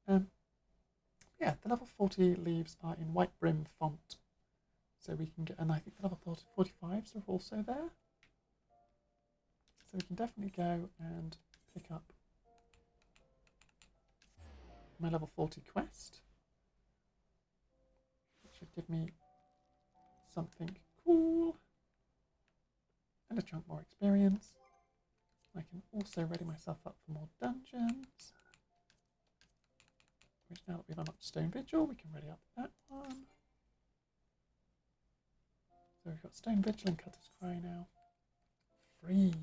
Yeah, the level 40 leaves are in white brim font. So we can get, and I think the level 45s are also there. So we can definitely go and pick up my level 40 quest. Which should give me something cool. And a chunk more experience. I can also ready myself up for more dungeons. Which now that we've unlocked Stone Vigil, we can ready up that one. So we've got Stone Vigil and Cutter's Cry now. Freeze.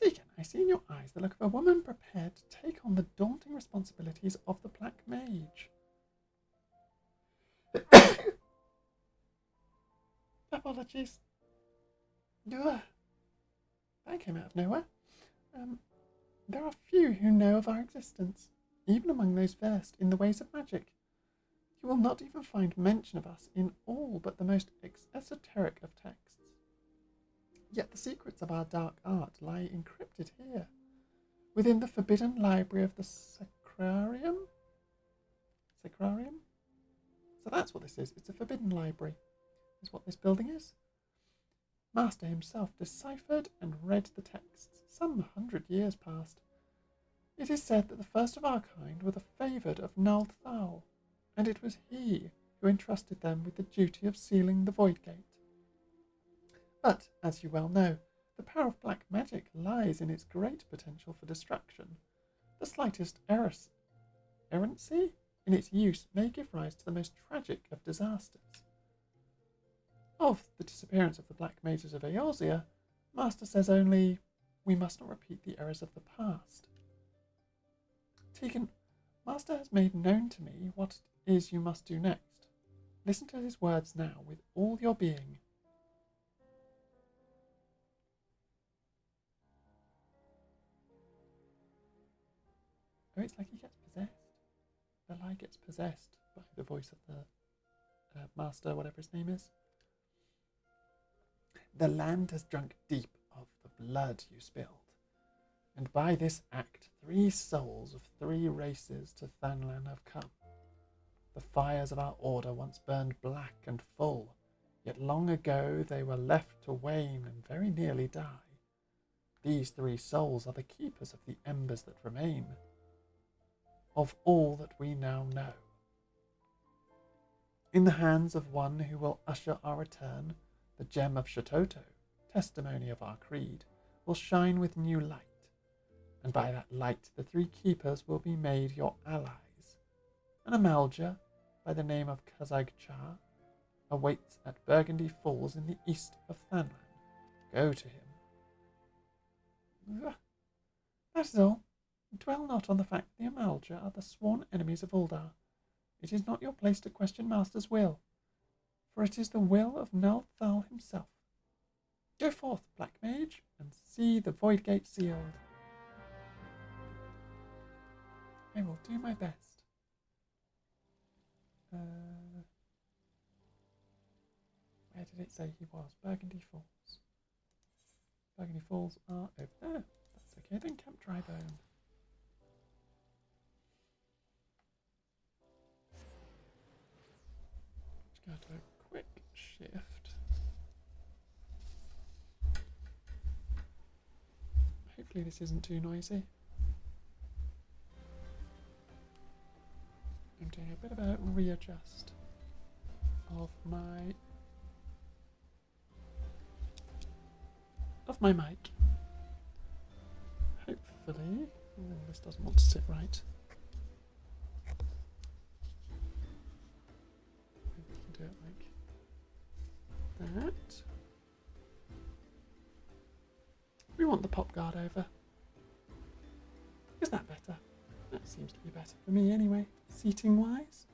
Tegan, I see in your eyes the look of a woman prepared to take on the daunting responsibilities of the Black Mage. Apologies. Ugh. That came out of nowhere. There are few who know of our existence, even among those versed in the ways of magic. You will not even find mention of us in all but the most esoteric of texts. Yet the secrets of our dark art lie encrypted here, within the forbidden library of the Sacrarium? Sacrarium? So that's what this is. It's a forbidden library, is what this building is. Master himself deciphered and read the texts some 100 years past. It is said that the first of our kind were the favoured of Null Thal, and it was he who entrusted them with the duty of sealing the Void Gate. But, as you well know, the power of black magic lies in its great potential for destruction. The slightest errancy in its use may give rise to the most tragic of disasters. Of the disappearance of the Black Mages of Eorzea, Master says only, we must not repeat the errors of the past. Tegan, Master has made known to me what it is you must do next. Listen to his words now with all your being. Oh, it's like he gets possessed. Belai gets possessed by the voice of the Master, whatever his name is. The land has drunk deep of the blood you spilled, and by this act 3 souls of 3 races to Thanlan have come. The fires of our order once burned black and full, yet long ago they were left to wane and very nearly die. These 3 souls are the keepers of the embers that remain, of all that we now know. In the hands of one who will usher our return, the gem of Shatoto, testimony of our creed, will shine with new light, and by that light the 3 keepers will be made your allies. An Amalja, by the name of Kazag-Char, awaits at Burgundy Falls in the east of Thanlan. Go to him. That is all. Dwell not on the fact that the Amalja are the sworn enemies of Uldar. It is not your place to question Master's will, for it is the will of Null Thal himself. Go forth, Black Mage, and see the Void Gate sealed. I will do my best. Where did it say he was? Burgundy Falls. Burgundy Falls are over there. That's okay then, Camp Drybone. Let's go to a quick shift. Hopefully this isn't too noisy. I'm doing a bit of a readjust of my mic. Hopefully, this doesn't want to sit right. Maybe we can do it like that. We want the pop guard over. Is that better? That seems to be better for me anyway, seating wise.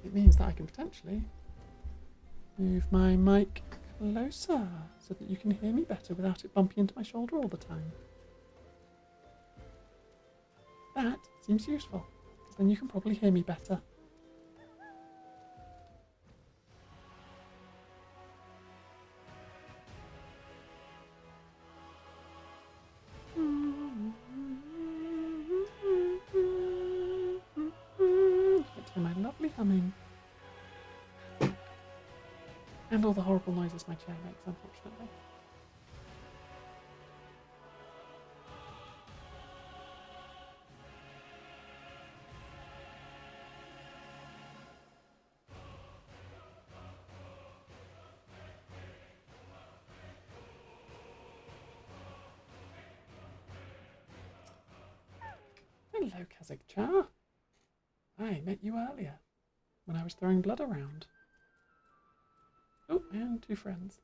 It means that I can potentially move my mic closer so that you can hear me better without it bumping into my shoulder all the time. That seems useful, because then you can probably hear me better. humming. And all the horrible noises my chair makes, unfortunately. Hello, Kazakh-cha. I met you earlier, when I was throwing blood around. Oh, and two friends.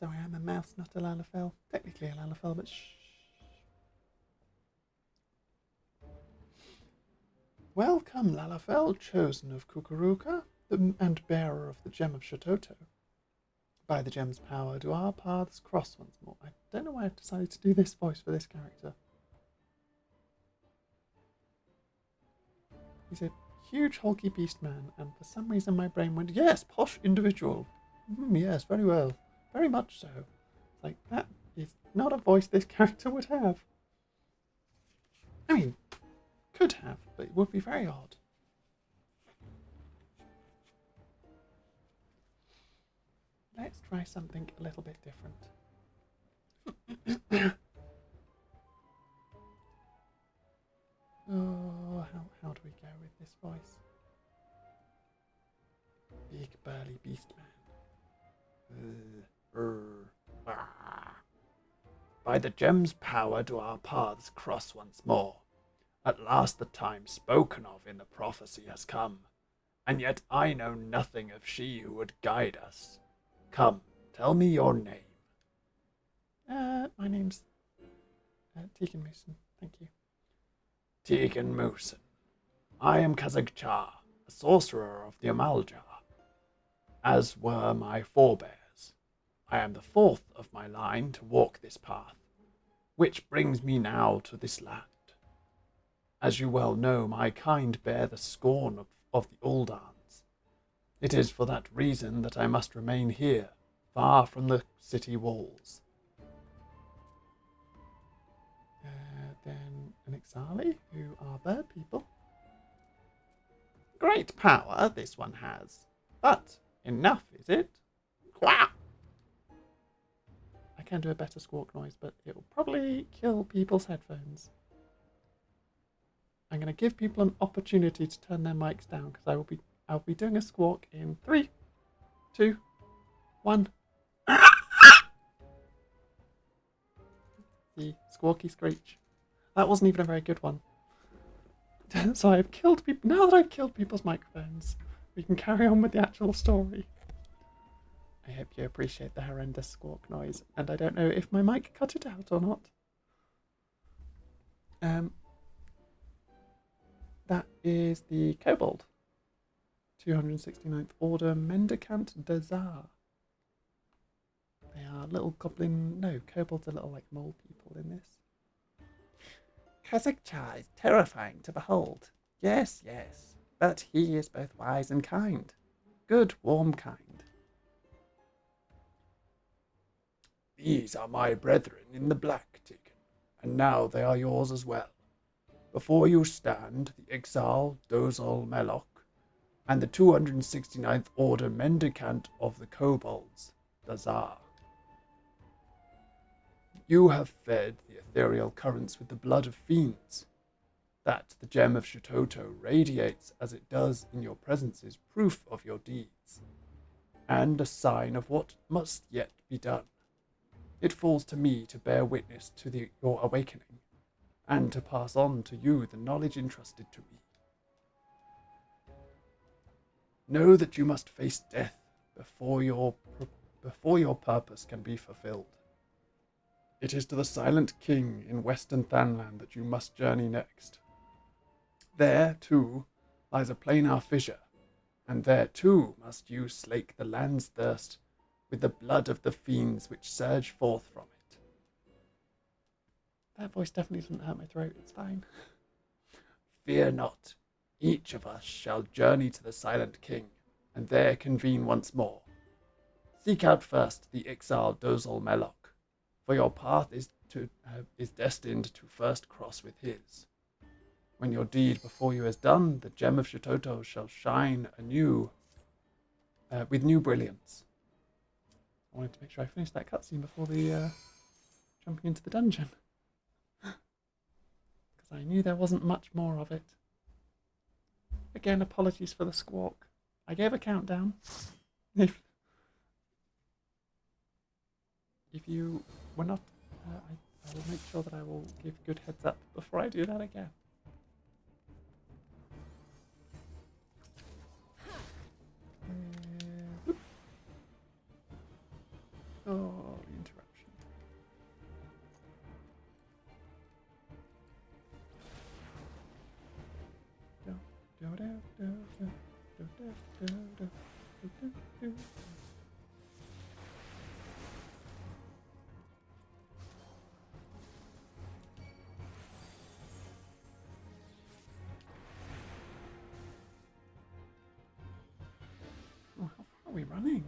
So I am a mouse, not a lalafell. Technically a lalafell, but shh. Welcome, lalafell, chosen of Kukuruka, and bearer of the gem of Shototo. By the gem's power do our paths cross once more. I don't know why I've decided to do this voice for this character. He's a huge hulky beast man, and for some reason my brain went, yes, posh individual. Yes, very well. Very much so. Like, that is not a voice this character would have. I mean, could have, but it would be very odd. Let's try something a little bit different. Oh, how do we go with this voice? Big burly beast man. By the gem's power do our paths cross once more. At last the time spoken of in the prophecy has come, and yet I know nothing of she who would guide us. Come, tell me your name. My name's Tegan Mooson, thank you. Tegan Mooson. I am Kazakh-cha, a sorcerer of the Amalja, as were my forebears. I am the fourth of my line to walk this path, which brings me now to this land. As you well know, my kind bear the scorn of the Uldans. It is for that reason that I must remain here, far from the city walls. Then an Ixali, who are bird people. Great power this one has, but enough, is it? Quack! I can do a better squawk noise, but it will probably kill people's headphones. I'm going to give people an opportunity to turn their mics down, because I'll be doing a squawk in 3, 2, 1. The squawky screech. That wasn't even a very good one. So I've killed people. Now that I've killed people's microphones, we can carry on with the actual story. I hope you appreciate the horrendous squawk noise, and I don't know if my mic cut it out or not. That is the Kobold. 269th Order Mendicant Dazar. They are little goblin... No, kobolds are little, like, mole people in this. Kazakh-cha is terrifying to behold. Yes, yes, but he is both wise and kind. Good, warm kind. These are my brethren in the black, Tegan, and now they are yours as well. Before you stand the Exal Dozol Melok and the 269th Order Mendicant of the Kobolds, Dazar. You have fed the ethereal currents with the blood of fiends. That the gem of Shototo radiates as it does in your presence is proof of your deeds, and a sign of what must yet be done. It falls to me to bear witness to your awakening, and to pass on to you the knowledge entrusted to me. Know that you must face death before your purpose can be fulfilled. It is to the Silent King in Western Thanland that you must journey next. There, too, lies a planar fissure, and there, too, must you slake the land's thirst with the blood of the fiends which surge forth from it. That voice definitely doesn't hurt my throat, it's fine. Fear not. Each of us shall journey to the Silent King, and there convene once more. Seek out first the Ixal Dozol Melok, for your path is is destined to first cross with his. When your deed before you is done, the gem of Shitoto shall shine anew, with new brilliance. I wanted to make sure I finished that cutscene before the jumping into the dungeon, because I knew there wasn't much more of it. Again, apologies for the squawk. I gave a countdown. If you were not, I will make sure that I will give good heads up before I do that again. Oh, the interruption. Oh, how far are we running?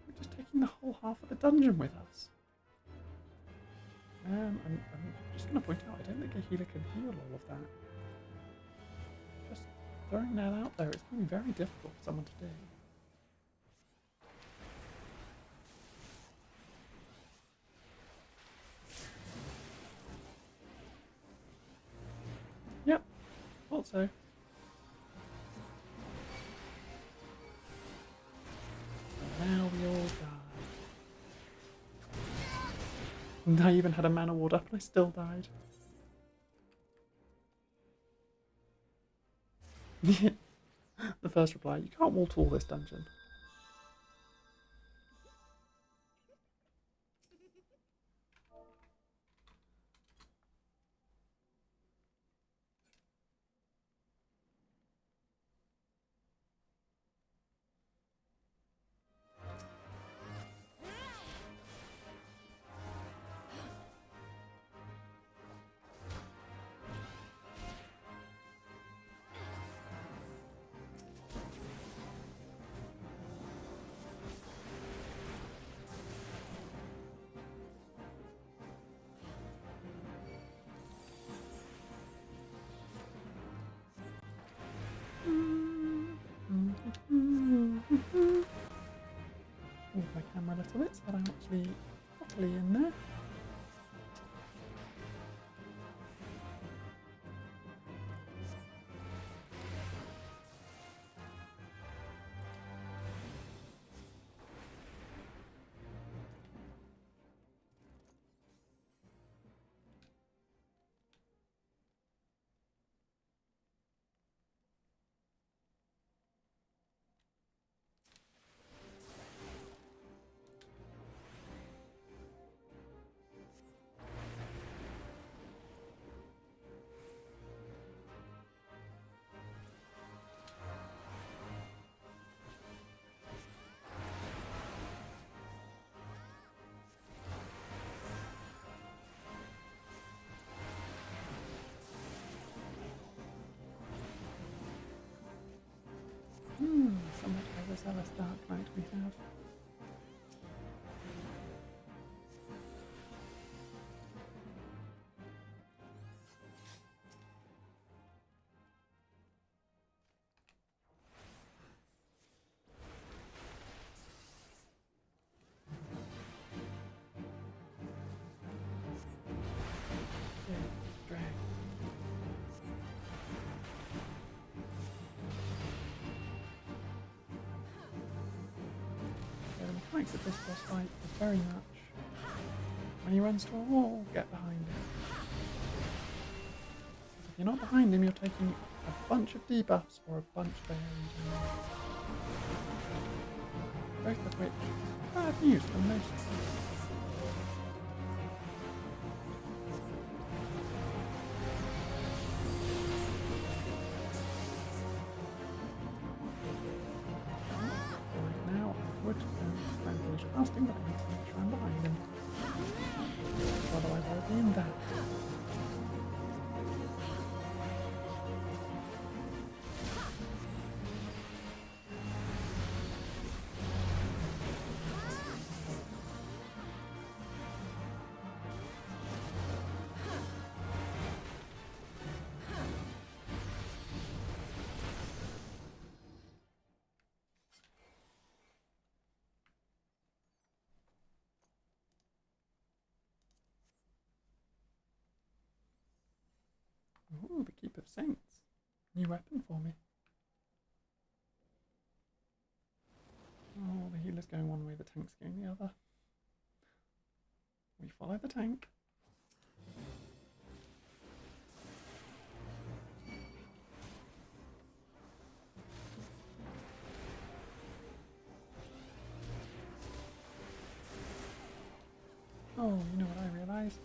We're just taking the whole half of the dungeon with us. I'm just going to point out, I don't think a healer can heal all of that. Just throwing that out there, it's going to be very difficult for someone to do. Yep, thought so. Now we all die. And I even had a mana ward up and I still died. The first reply, you can't wall to all this dungeon. Move my camera a little bit so that I'm actually properly in there. Somewhat overzealous Dark Knight we have. Drag. The mechanics of this boss fight is very much when he runs to a wall, get behind him. If you're not behind him, you're taking a bunch of debuffs or a bunch of AoE damage. Both of which are bad news for most people. Casting, but I need to make sure I'm behind him. Otherwise I'll be in that. Ooh, the Keep of Saints. New weapon for me. Oh, the healer's going one way, the tank's going the other. We follow the tank. Oh, you know what I realised?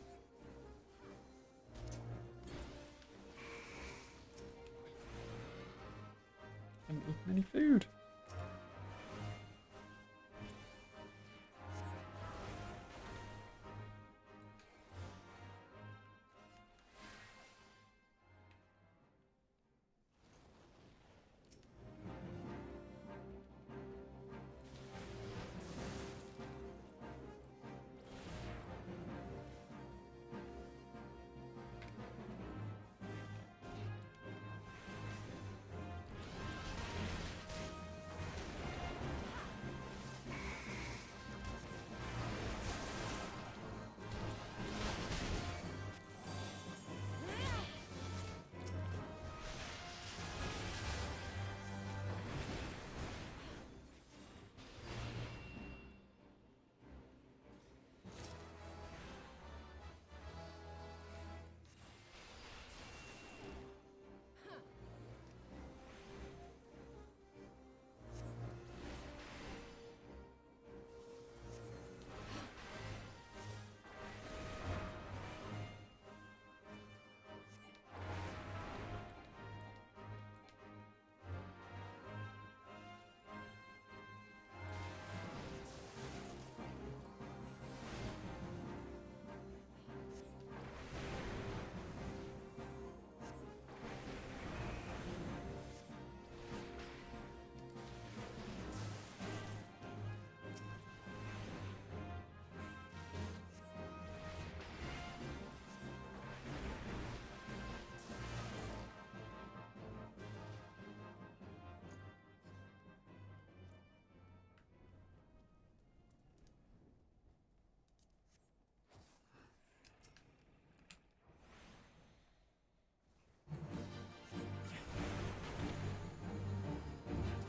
I haven't eaten any food.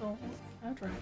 Oh, a dragon.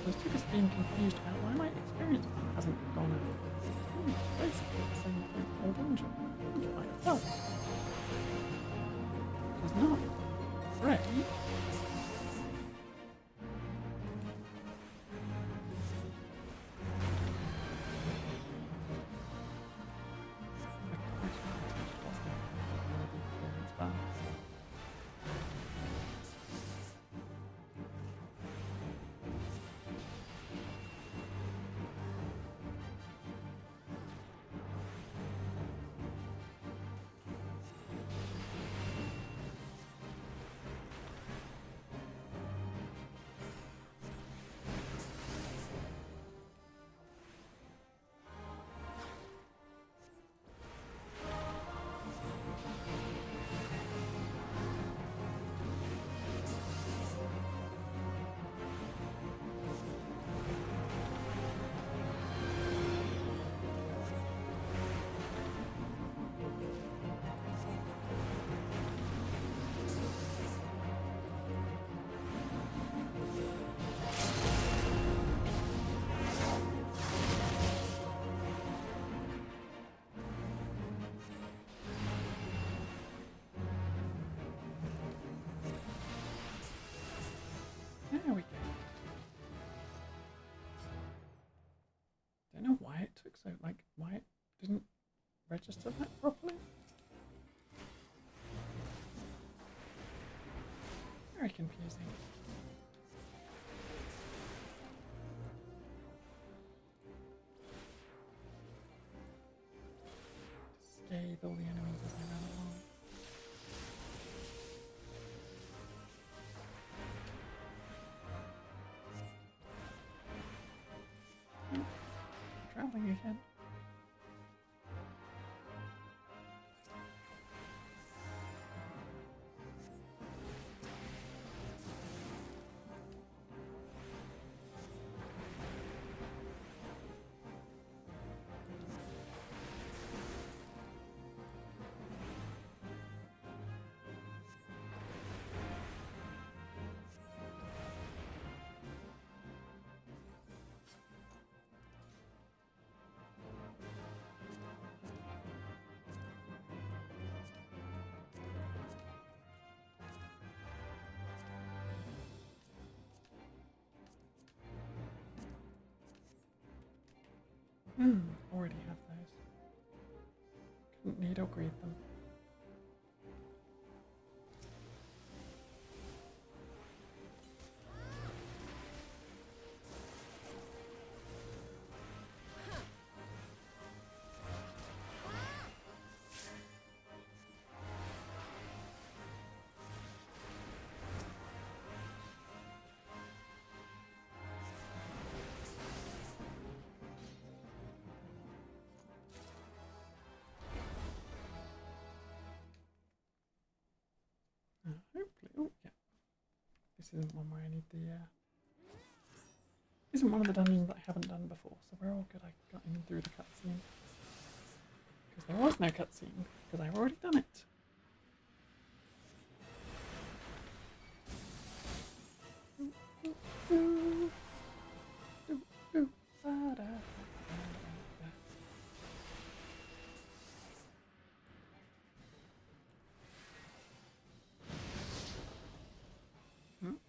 I was too just being confused about why my experience hasn't gone up. Basically the same thing all dungeon. I think it might have helped. It's not great. There we go. Don't know why it took so, why it didn't register that properly. Very confusing. weekend? Already have those. Couldn't need or greed them. Hopefully, oh yeah. This isn't one where I need the. Isn't one of the dungeons that I haven't done before, so we're all good. I got in through the cutscene because there was no cutscene because I've already done it.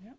Yep.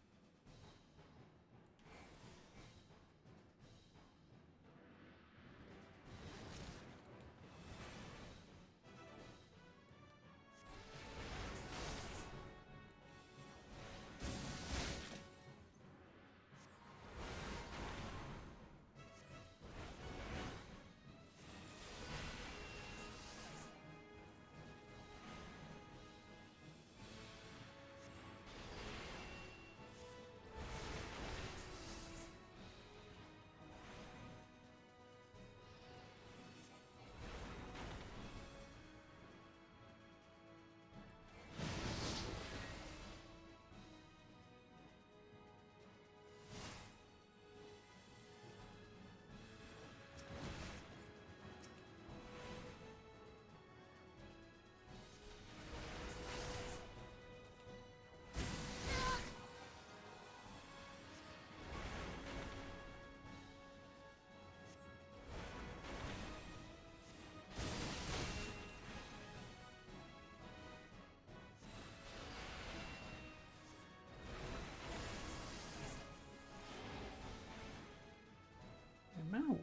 Now we'll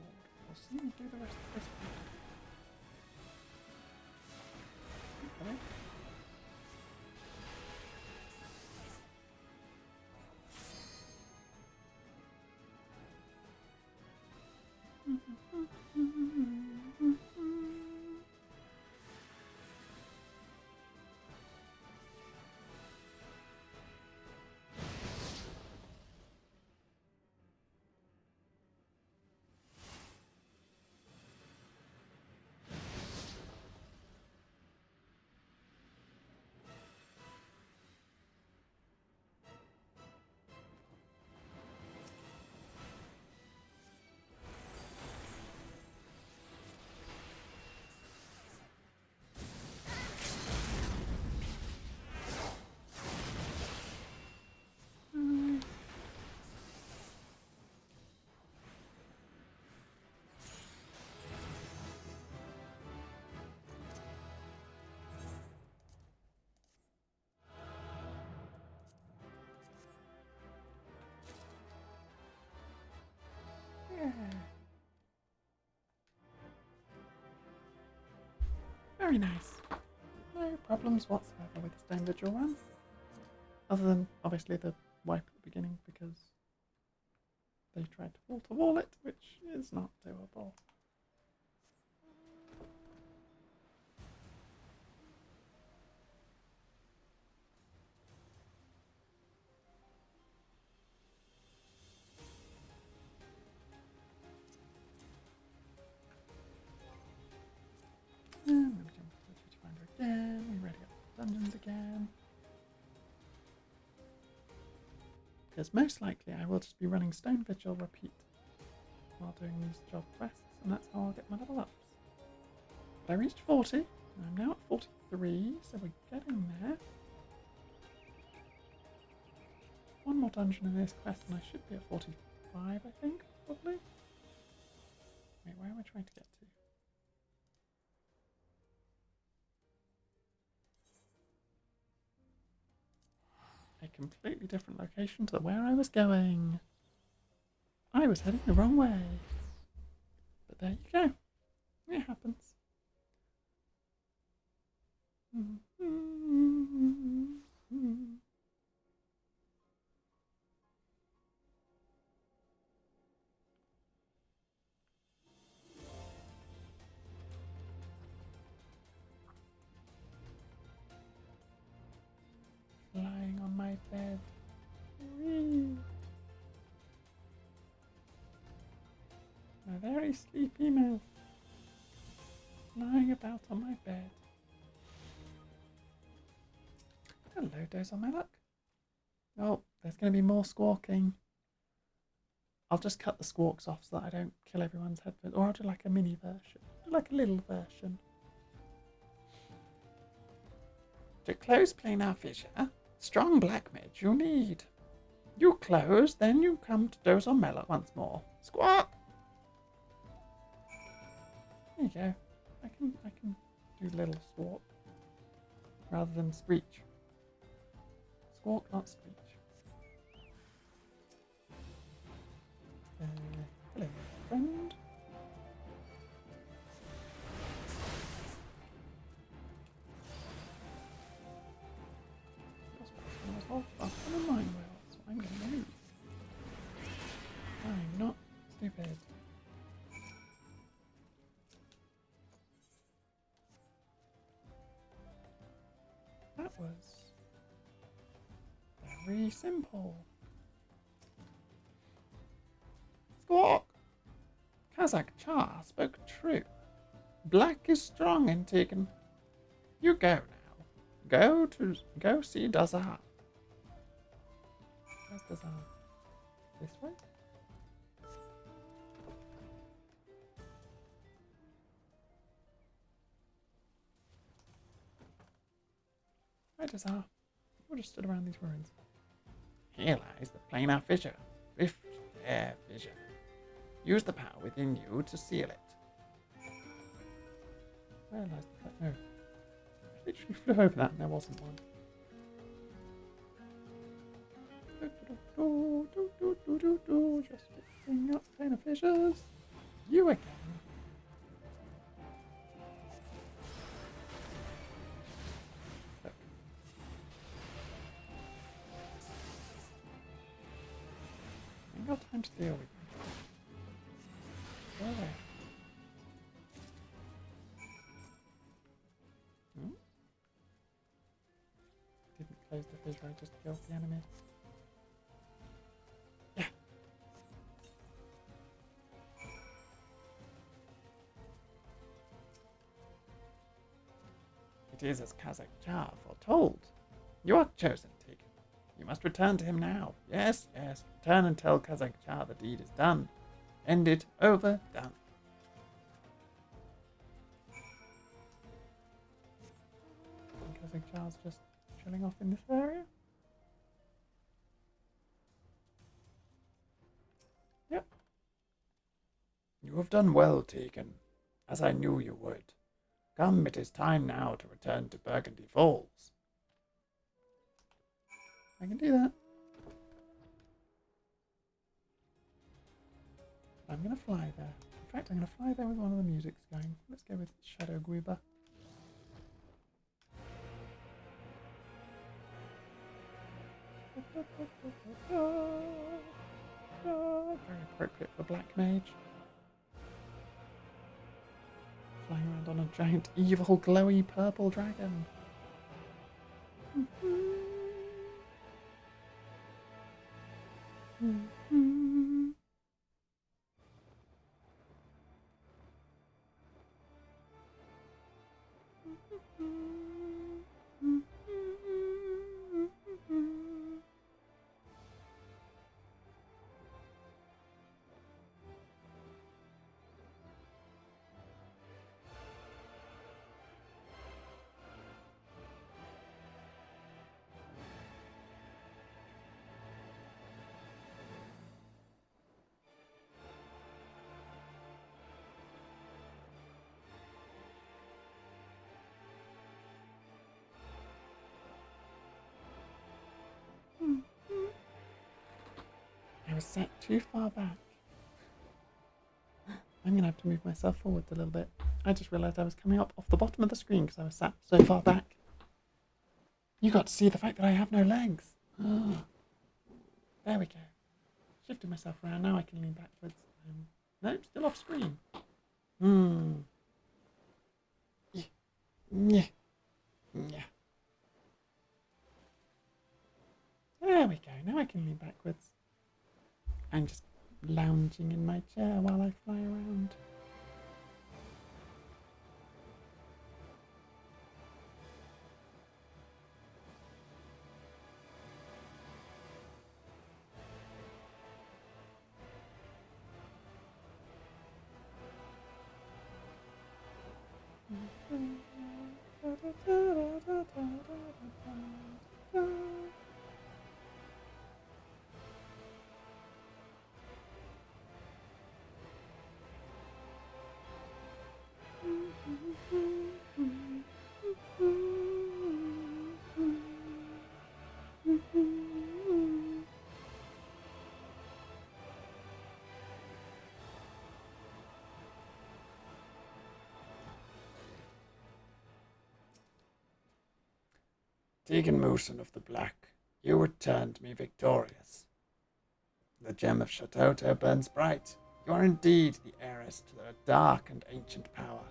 see you do the rest of this one. Okay. Yeah. Very nice. No problems whatsoever with this individual one. Other than, obviously, the wipe at the beginning because they tried to wall-to-wall it, which is not doable. because most likely I will just be running Stone Vigil repeat while doing these job quests, and that's how I'll get my level ups. But I reached 40, and I'm now at 43, so we're getting there. One more dungeon in this quest, and I should be at 45, I think, probably. Wait, where am I trying to get to? A completely different location to where I was going. I was heading the wrong way. But there you go. It happens. Lying on my bed. Whee. A very sleepy mouse. Lying about on my bed. Hello, Doze on my luck. Oh, there's going to be more squawking. I'll just cut the squawks off so that I don't kill everyone's headphones. Or I'll do like a mini version. Do like a little version. To close planar fissure, strong black mage you need. You close, then you come to Doze on Mellow once more. Squawk! There you go. I can do little squawk rather than screech. Squawk, not screech. Hello, friend. Your spell's faster than mine will, so I'm going to lose. I'm not stupid. That was very simple. Squawk! Kazakh Char spoke true. Black is strong in Tegan. You go now. Go see Dazar. Where's Dazar? This way? Where Dazar? We're just stood around these ruins. Here lies the planar fissure. Rift there fissure. Use the power within you to seal it. Where lies the no. I literally flew over that and there wasn't one. Just fixing up planar fissures. You again. Look. I ain't got time to deal with you. Go away. Didn't close the fissure, I just killed the enemy. Yeah. It is as Kazakh Char foretold. You are chosen, Tegan. You must return to him now. Yes, yes, return and tell Kazakh Char the deed is done. End it, over, done. Kazakh Char's just chilling off in this area. Yep. You have done well, Tegan, as I knew you would. Come, it is time now to return to Burgundy Falls. I can do that. I'm going to fly there. In fact, I'm going to fly there with one of the musics going. Let's go with Shadow Guiba. Very appropriate for Black Mage. Flying around on a giant, evil, glowy purple dragon. was sat too far back. I'm going to have to move myself forward a little bit. I just realised I was coming up off the bottom of the screen because I was sat so far back. You got to see the fact that I have no legs. Oh. There we go. Shifted myself around. Now I can lean backwards. Nope, still off screen. Yeah. There we go. Now I can lean backwards. I'm just lounging in my chair while I fly around. Tegan Mooson of the Black, you returned me victorious. The gem of Chateauteau burns bright. You are indeed the heiress to a dark and ancient power.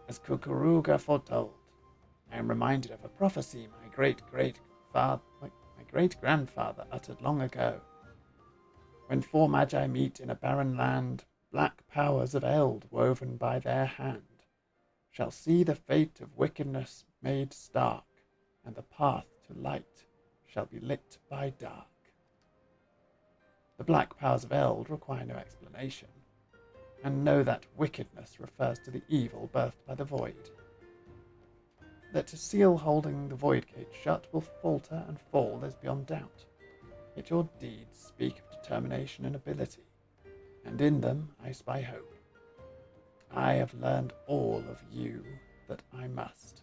As Kukuruga foretold, I am reminded of a prophecy my great-grandfather uttered long ago. When four magi meet in a barren land, black powers of eld woven by their hand shall see the fate of wickedness made stark, and the path to light shall be lit by dark. The black powers of eld require no explanation, and know that wickedness refers to the evil birthed by the void. That a seal holding the void gate shut will falter and fall is beyond doubt, yet your deeds speak of determination and ability, and in them I spy hope. I have learned all of you that I must.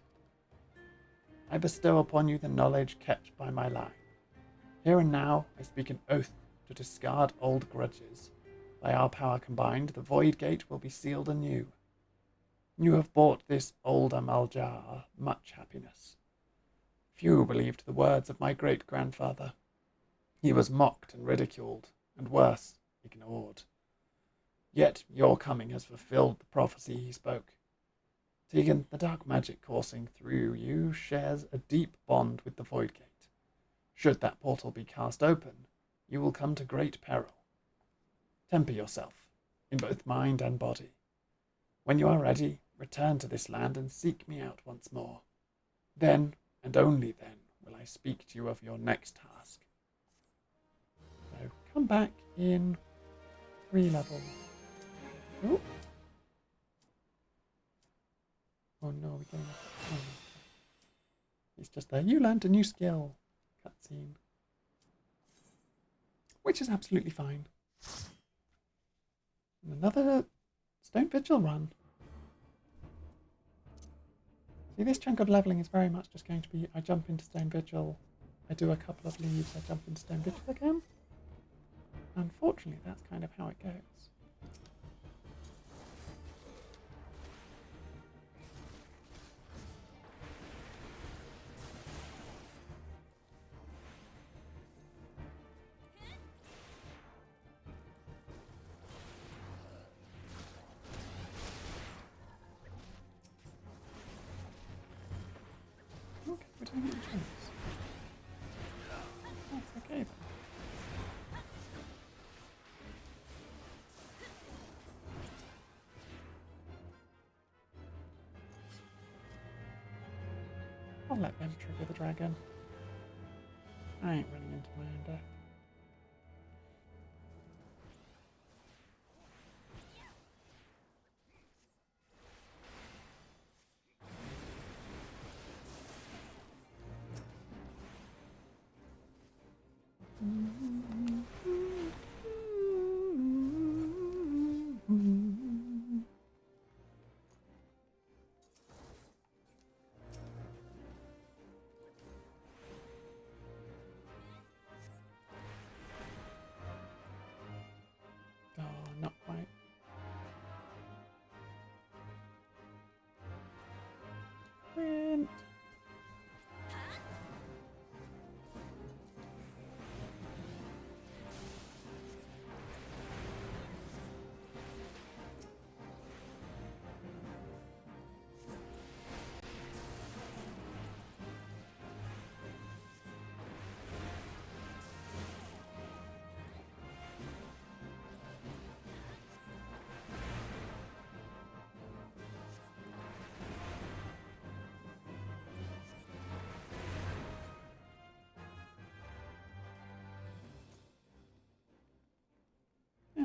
I bestow upon you the knowledge kept by my line. Here and now I speak an oath to discard old grudges. By our power combined, the void gate will be sealed anew. You have brought this old Amaljar much happiness. Few believed the words of my great-grandfather. He was mocked and ridiculed, and worse, ignored. Yet your coming has fulfilled the prophecy he spoke. Tegan, the dark magic coursing through you shares a deep bond with the Void Gate. Should that portal be cast open, you will come to great peril. Temper yourself, in both mind and body. When you are ready, return to this land and seek me out once more. Then, and only then, will I speak to you of your next task. So, come back in 3 levels. Oh. Oh no, we're getting a It's just there. You learned a new skill. Cutscene. Which is absolutely fine. And another Stone Vigil run. See, this chunk of levelling is very much just going to be, I jump into Stone Vigil, I do a couple of leaves, I jump into Stone Vigil again. Unfortunately, that's kind of how it goes. Okay, we don't get a chance. That's okay then. I'll let them trigger the dragon. I ain't running into my own death.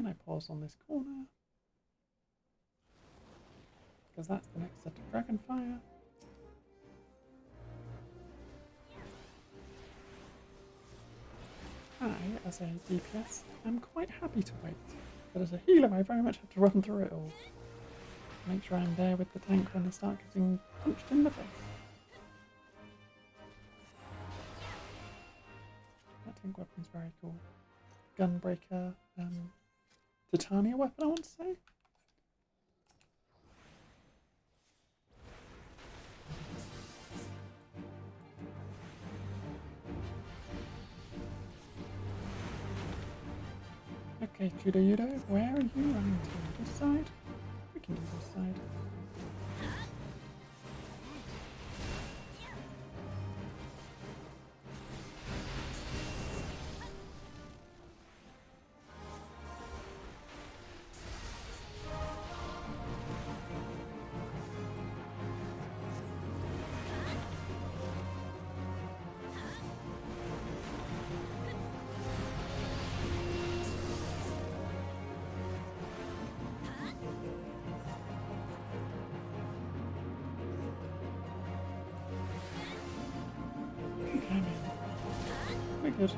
And I pause on this corner, because that's the next set of Dragonfire. I, as a DPS, am quite happy to wait, but as a healer I very much have to run through it all. Make sure I'm there with the tank when they start getting punched in the face. That tank weapon's very cool. Gunbreaker, Titania weapon I want to say. Okay, Judo Yudo, where are you running to? This side? We can do this side. Okay, we're good.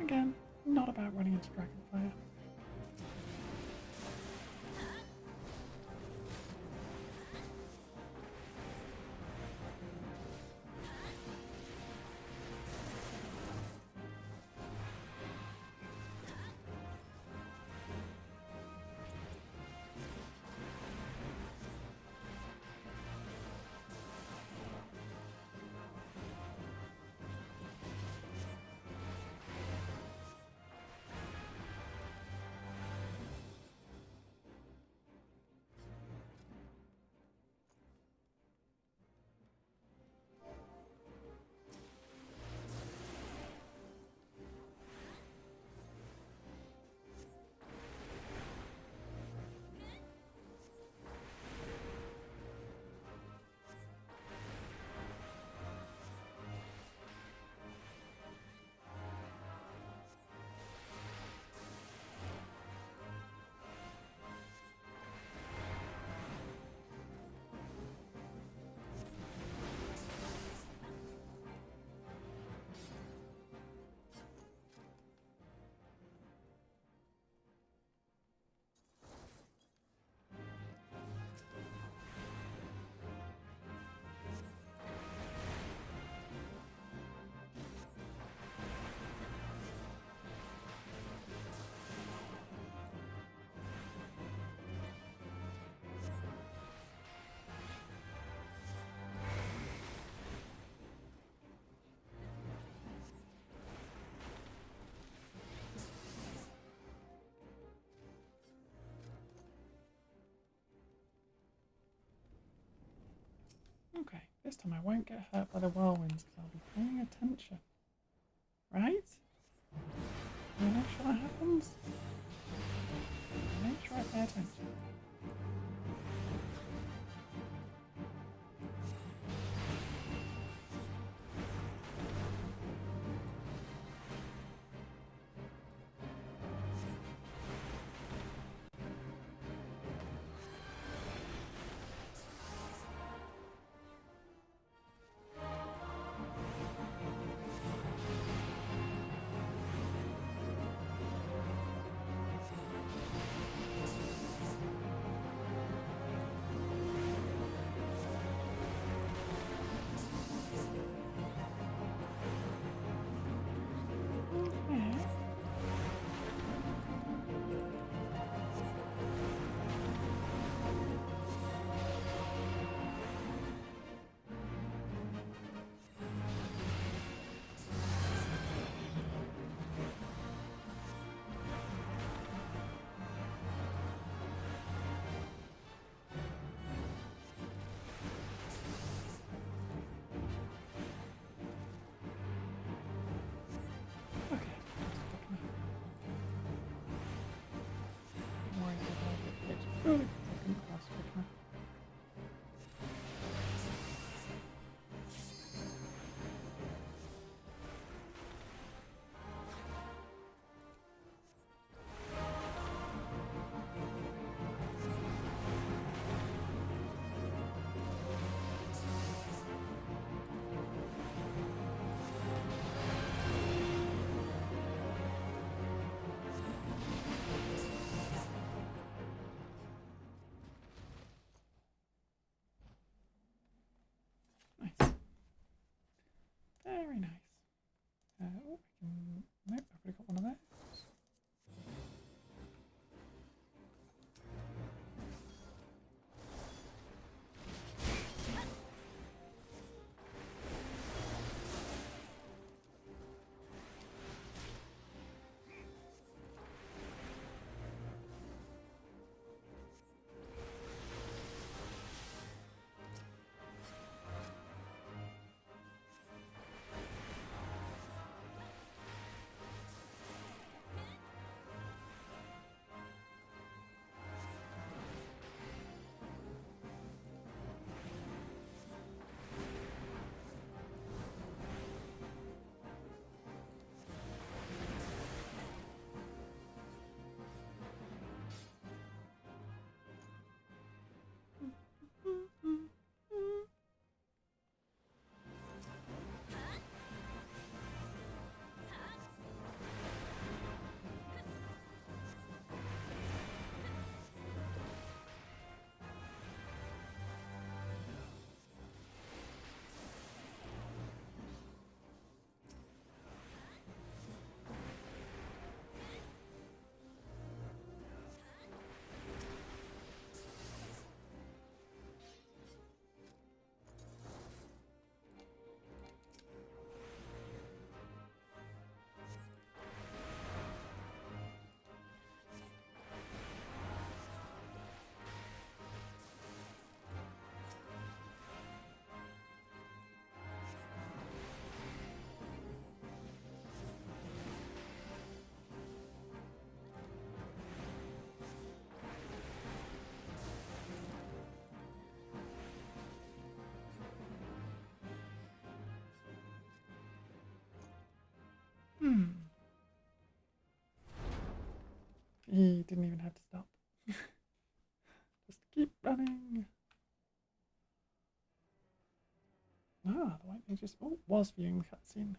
Again, not about running into Dragonfire. Okay, this time I won't get hurt by the whirlwinds because I'll be paying attention. Right? Can I make sure that happens? Make sure I pay attention. you didn't even have to stop. Just keep running. Ah, the white mage just was viewing the cutscene.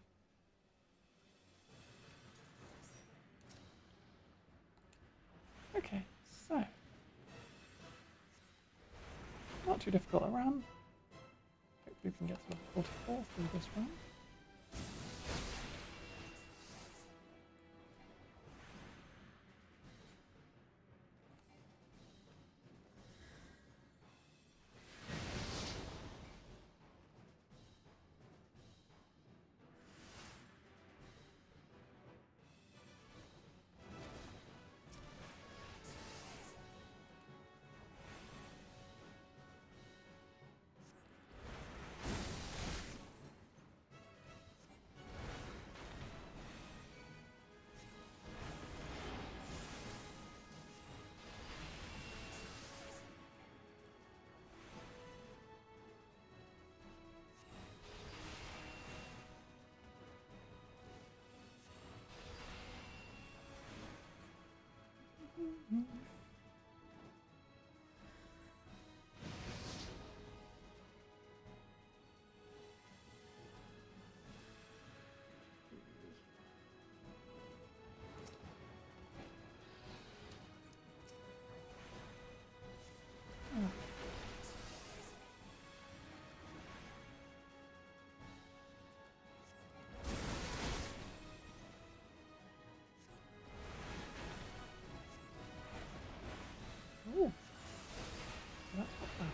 Okay, so not too difficult a run. Hopefully we can get to level 44 through this run. Ooh, that's not faster.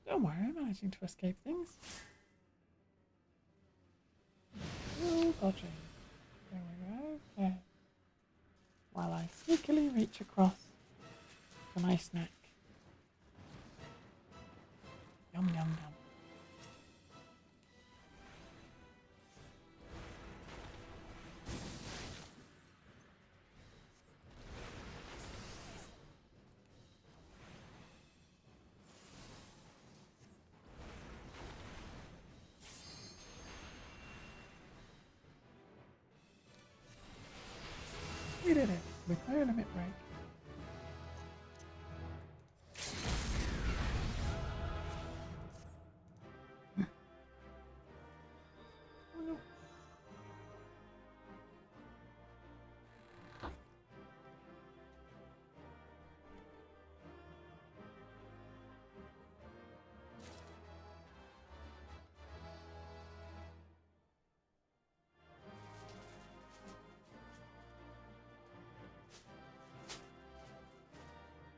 Don't worry, I'm managing to escape things. Oh, dodging. There we go. Okay. While I sneakily reach across for my snack. Yum, yum, yum. We did it with no limit break. Oh no.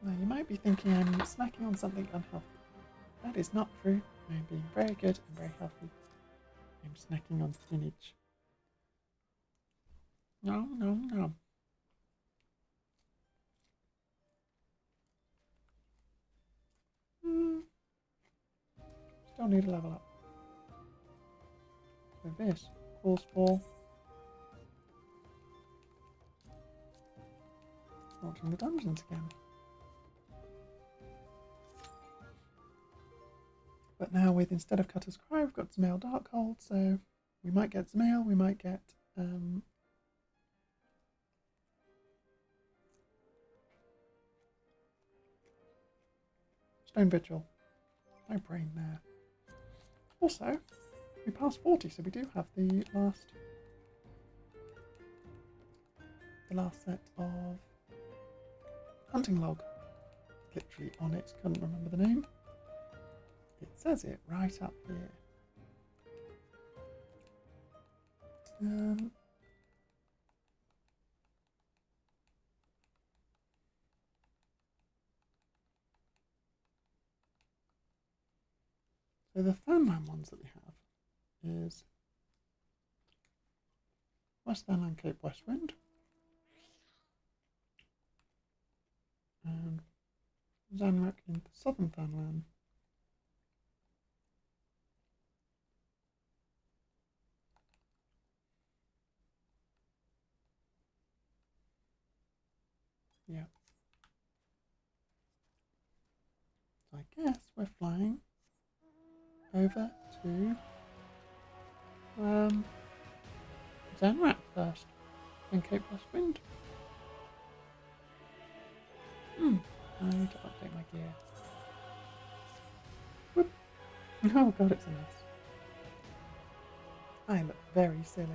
Now you might be thinking I'm snacking on something unhealthy. That is not true. I'm being very good and very healthy. I'm snacking on spinach. No, no, no. Still need a level up. So this calls for launching the dungeons again. But now with, instead of Cutter's Cry, we've got Zmail Darkhold, so we might get Zmail, we might get Stone Vigil. My brain there. Also, we passed 40, so we do have the last set of hunting log literally on it. Couldn't remember the name. It says it right up here. So the Thunland ones that we have is West Thunland, Cape Westwind, Zanrak in the southern Thunland. Yeah. So I guess we're flying over to Zanrak first, then Cape West Wind. I need to update my gear. Whoop. Oh god, it's a mess. I look very silly.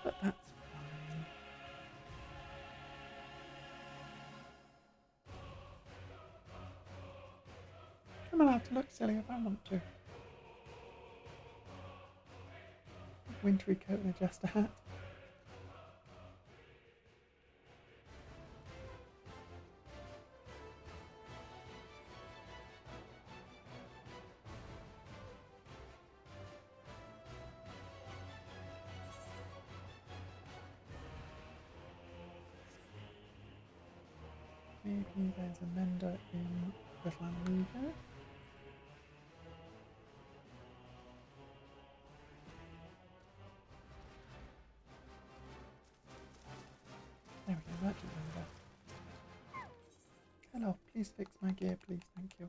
But that's fine. I'm allowed to look silly if I want to. Wintry coat and a jester hat. Maybe there's a mender in Little Anrigo. There we go, merchant mender. Hello, please fix my gear, please, thank you.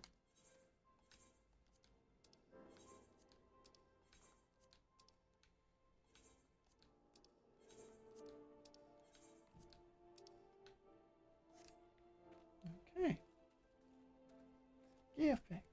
Okay. Gear fixed.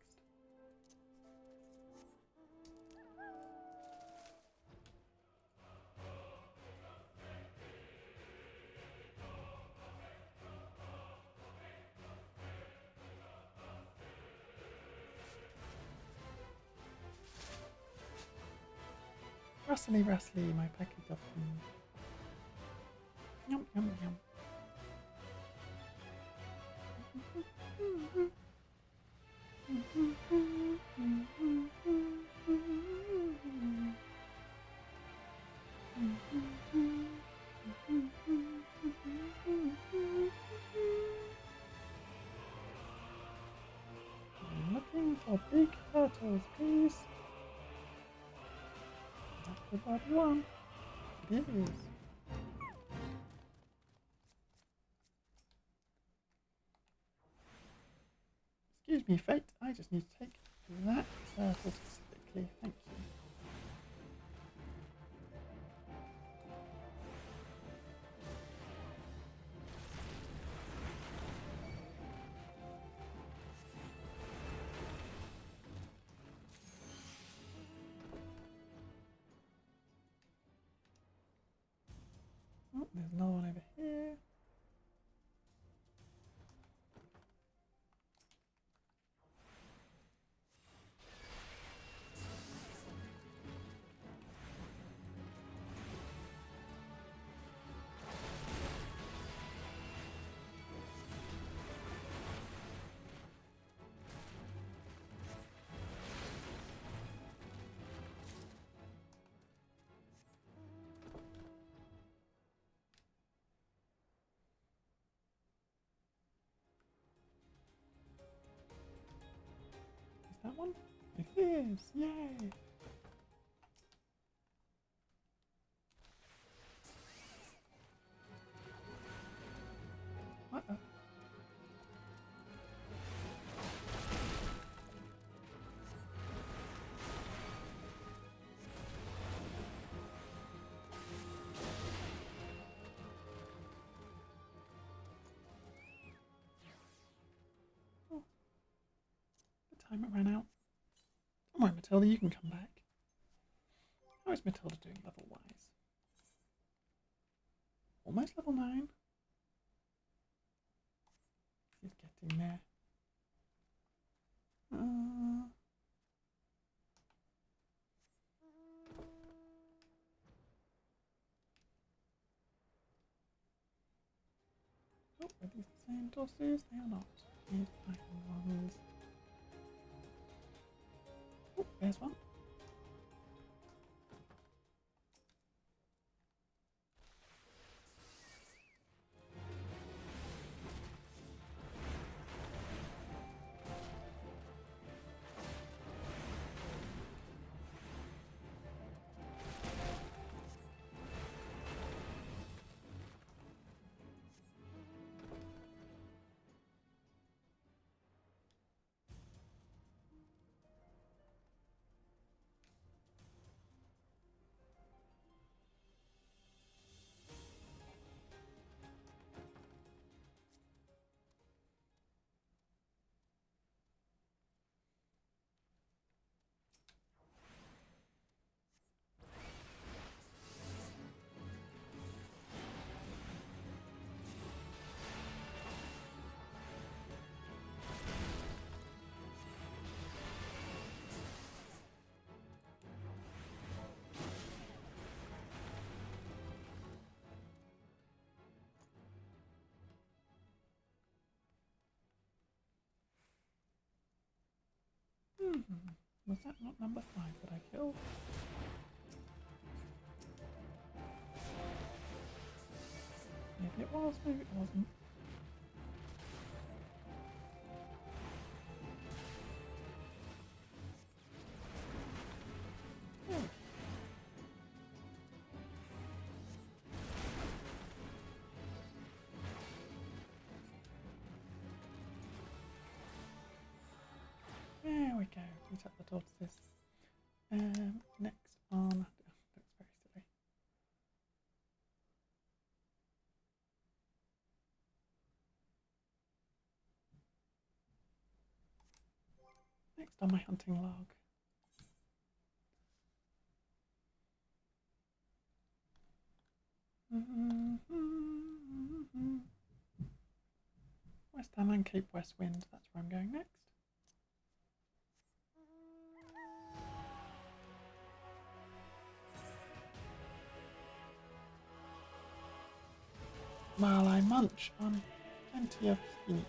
Rustly, rustly, my packet of food. Yum, yum, yum. I'm looking for big turtles, please. That's what I want. It is. Excuse me, Fate. I just need to take that turtle specifically. Thank you. Oh, there's another one over here. Is that one? It is! Yay! Uh-oh. Oh. The timer ran out. Don't worry, Matilda, you can come back. How is Matilda doing level-wise? Almost level 9. She's getting there. Oh, are these the same Dosus? They are not. These iron ones. Oh, there's one. Was that not number 5 that I killed? Maybe it was, maybe it wasn't. There we go. We took the tortoises. Next on. Looks very silly. Next on my hunting log. West Island, Cape West Wind. That's where I'm going next. While I munch on plenty of spinach.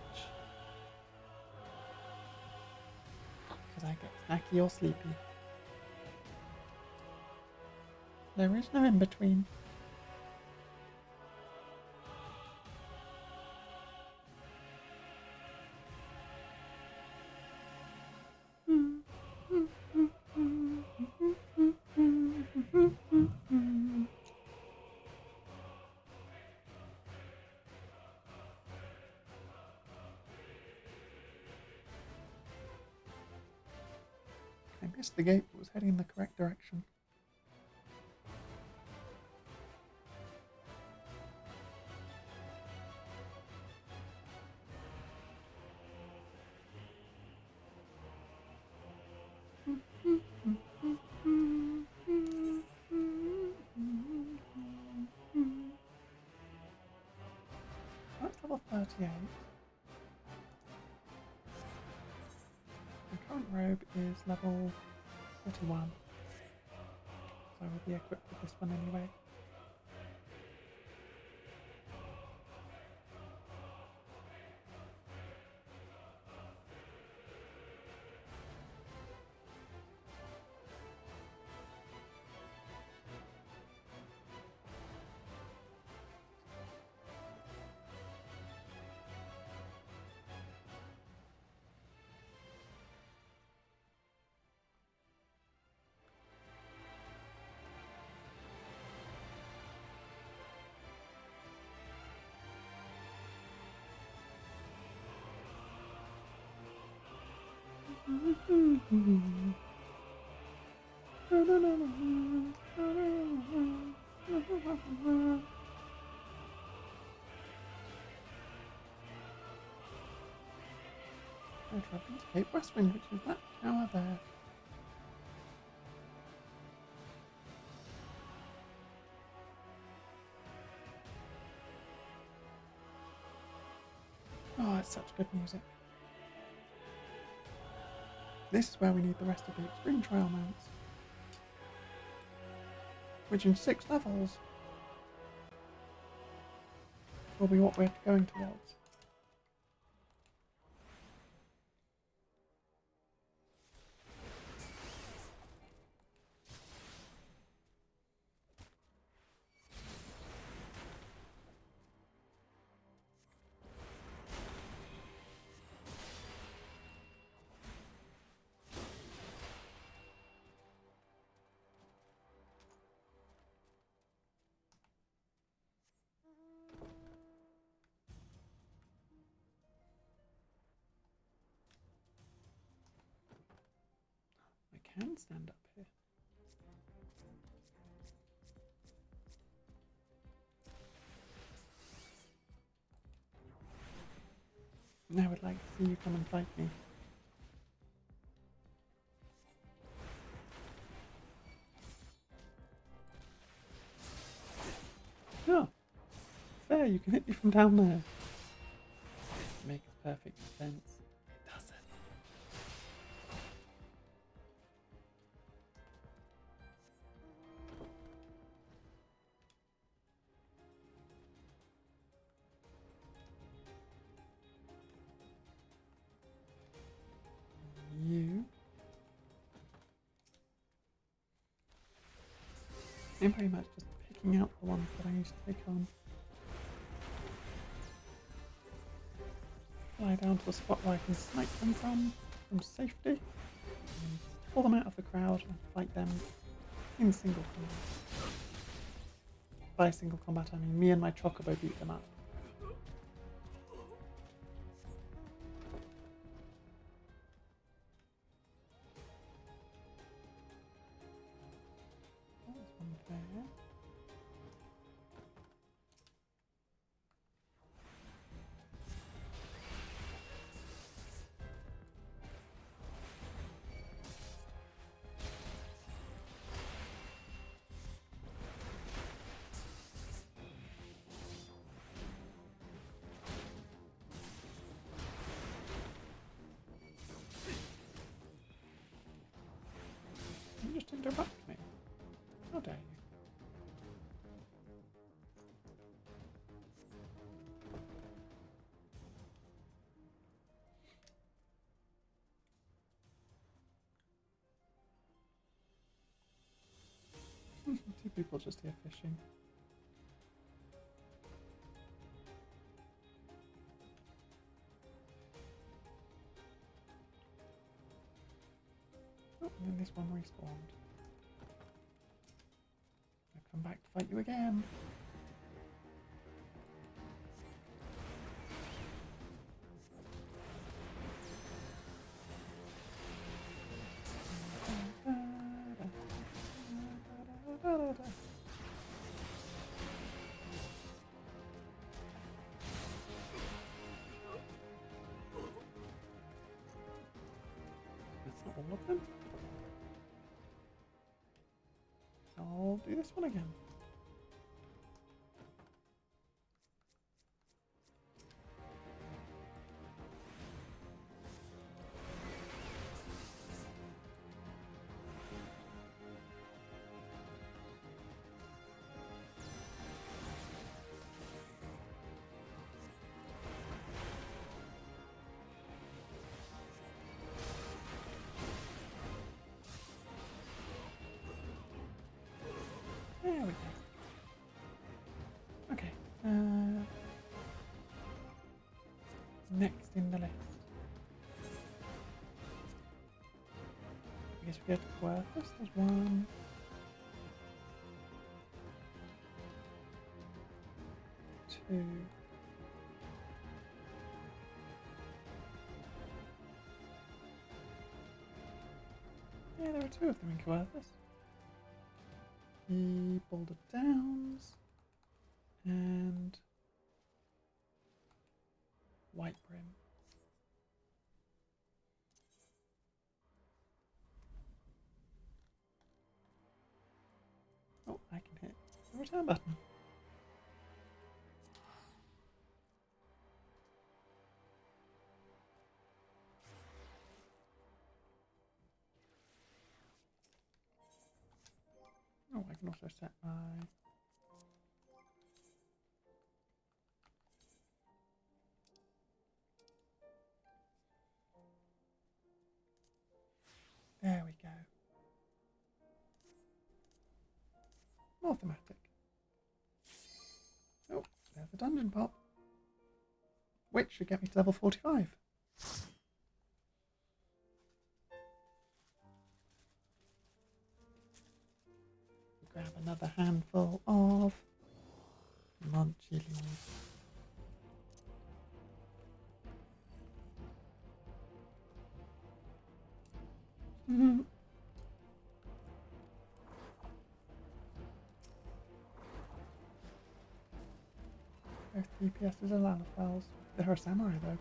Because I get snacky or sleepy. There is no in between. I missed the gate but was heading in the correct direction. That's level 38. My current robe is level 41. So I will be equipped with this one anyway. I travelling to Cape Westwind, which is that tower there. Oh, it's such good music. This is where we need the rest of the extreme trail mounts, which in 6 levels will be what we're going towards. I can stand up here. I would like to see you come and fight me. Oh, fair, you can hit me from down there. Makes perfect sense. It doesn't. You I'm pretty much just picking out the ones that I need to take on. Fly down to a spot where I can snipe them from safety. And pull them out of the crowd and fight them in single combat. By single combat, I mean me and my chocobo beat them up. There's one there. You just interrupt me. How dare you? Two people just here fishing. Oh, and then this one respawned. I'll come back to fight you again. That's not all of them. So I'll do this one again. There we go. Okay. Next in the list. I guess we go to Worthless. There's one. Two. Yeah, there are two of them in Worthless. The Boulder Downs and White Brim. Oh, I can hit the return button. Oh, I can also set my... There we go. More thematic. Oh, there's a dungeon pop. Which should get me to level 45. Grab another handful of mud chilies. Both DPSs are Lalafels. They're a samurai though.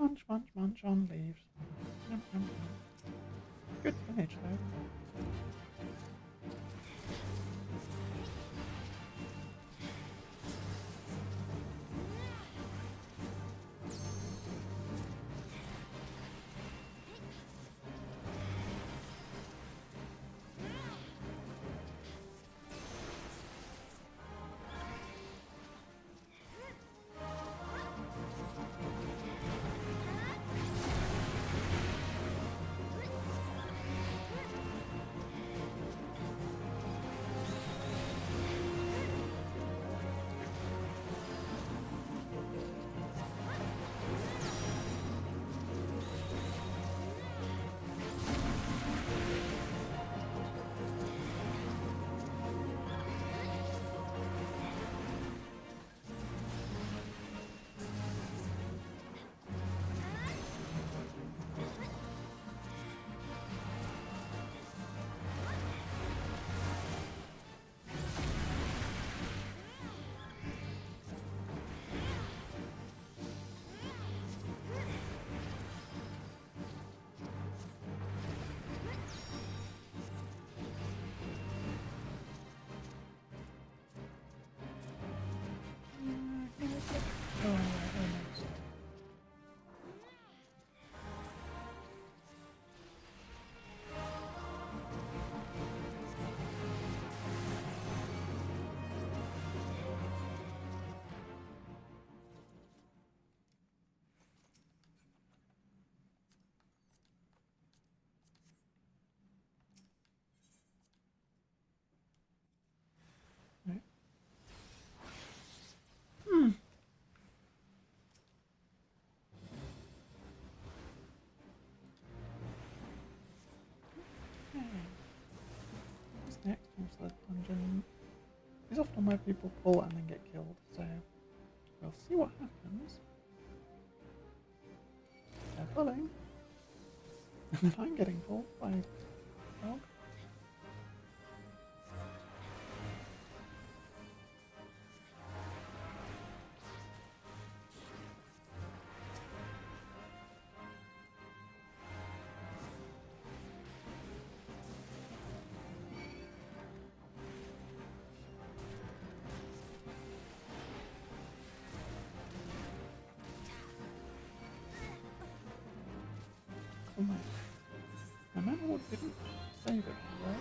Munch, munch, munch on leaves. Yum, yum, yum. Good spinach, though. Oh, almost. Right. Okay. What's next? What's the dungeon? It's often where people pull and then get killed, so we'll see what happens. They're pulling. And then I'm getting pulled by a dog. Oh my. My man didn't save it, right?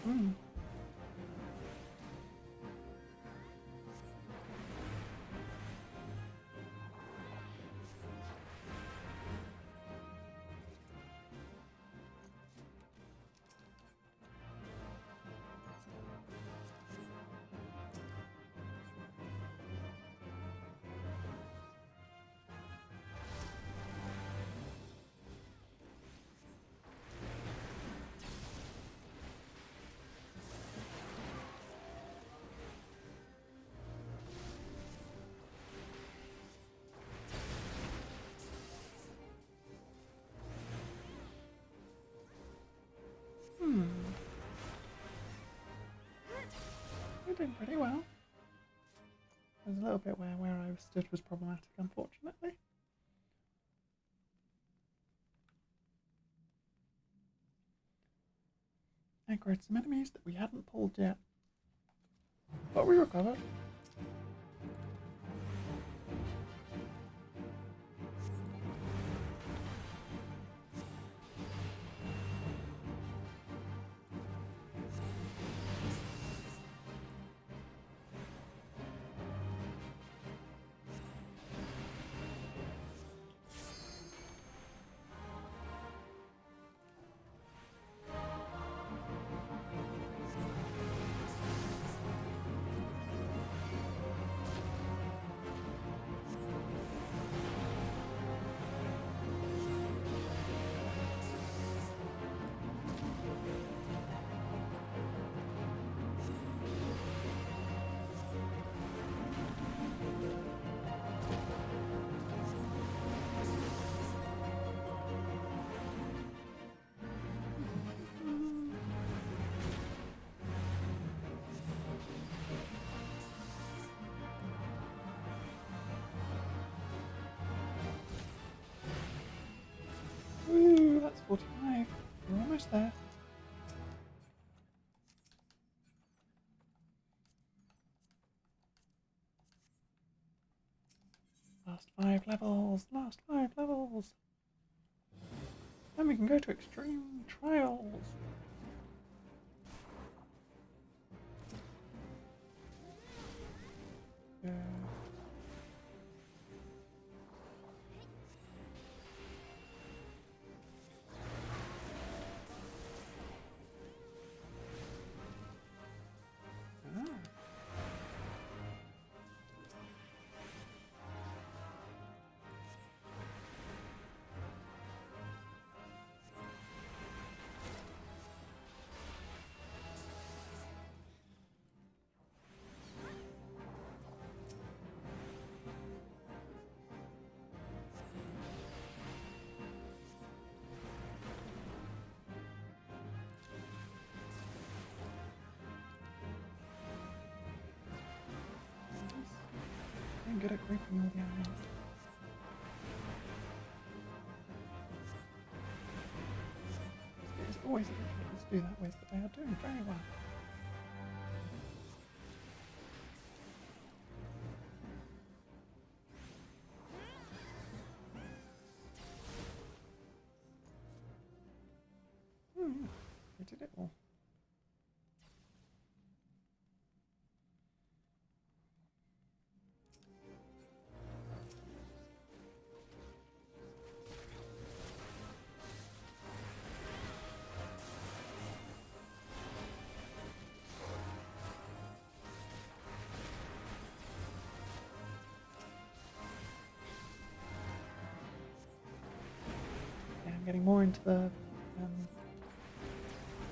Mm. We're doing pretty well. There's a little bit where I stood was problematic, unfortunately. Aggroed some enemies that we hadn't pulled yet. But we recovered. 45. We're almost there. Last 5 levels. Last 5 levels. Then we can go to extreme trials. Yeah. I'm good at grouping all the enemies. It's always a bit tricky to do that with, but they are doing very well. We did it all. I'm getting more into the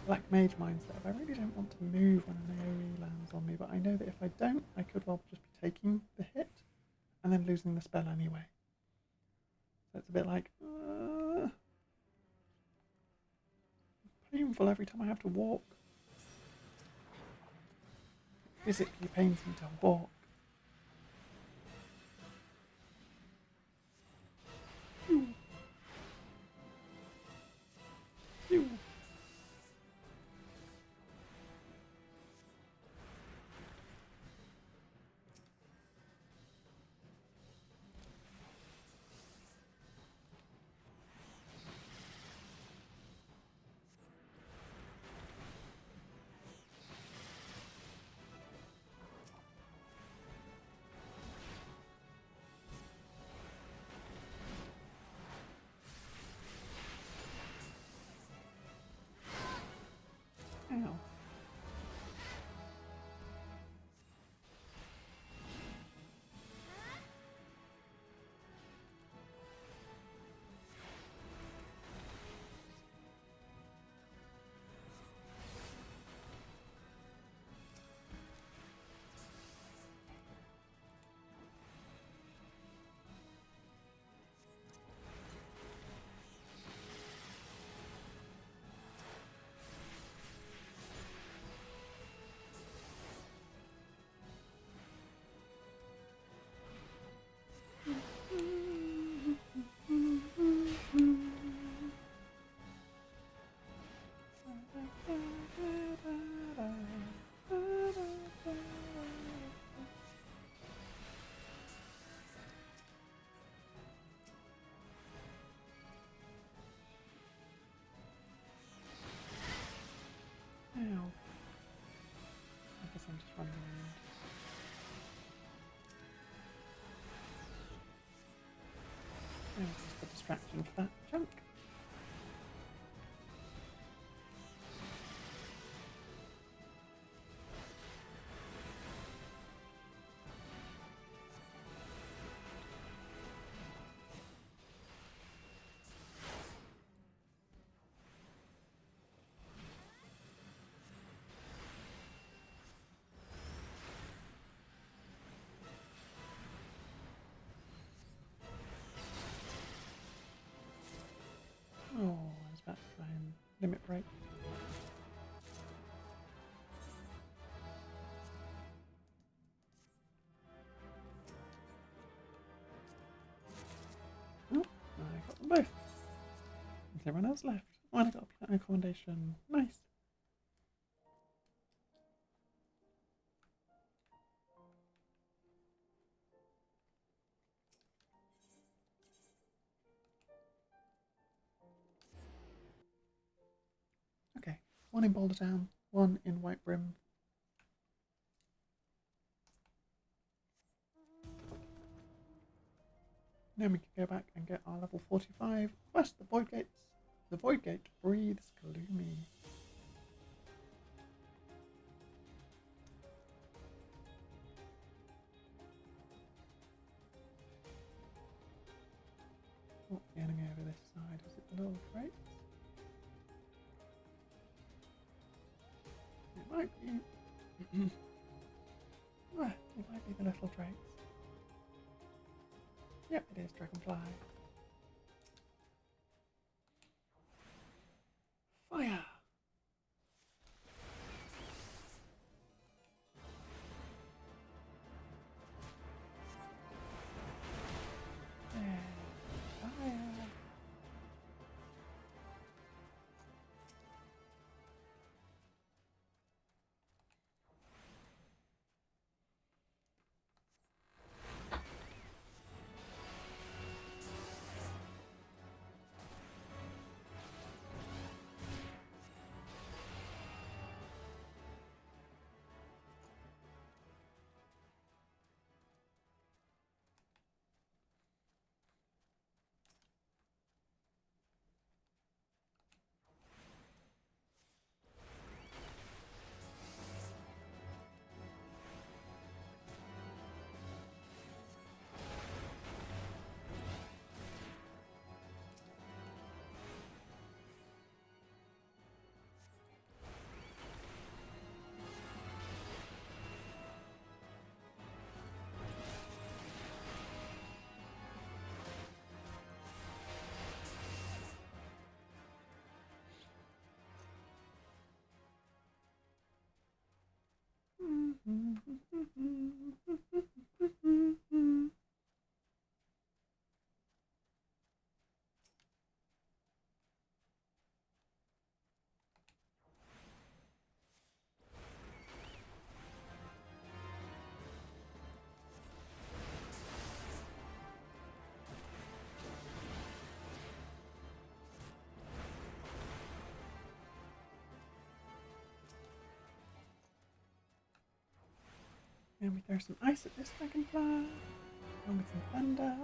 Black Mage mindset. I really don't want to move when an AoE lands on me, but I know that if I don't, I could well just be taking the hit and then losing the spell anyway. So it's a bit like painful every time I have to walk. It physically pains me to walk. Phew. Phew. Ow. Ow. I guess I'm just running around. There's just a distraction for that chunk. Oh, I was about to try and limit break. Oh, I got them both. everyone else left. Oh, and I got a platinum accommodation. Nice. Okay, one in Boulder Town, one in White Brim. Then we can go back and get our level 45. West the Void Gates. The Void Gate breathes gloomy. What's the enemy over this side? Is it the little traits? It might be. Well, it might be the little traits. Yep, it is Dragonfly. Fire! Yeah, fire! And we throw some ice at this dragonfly. And with some thunder.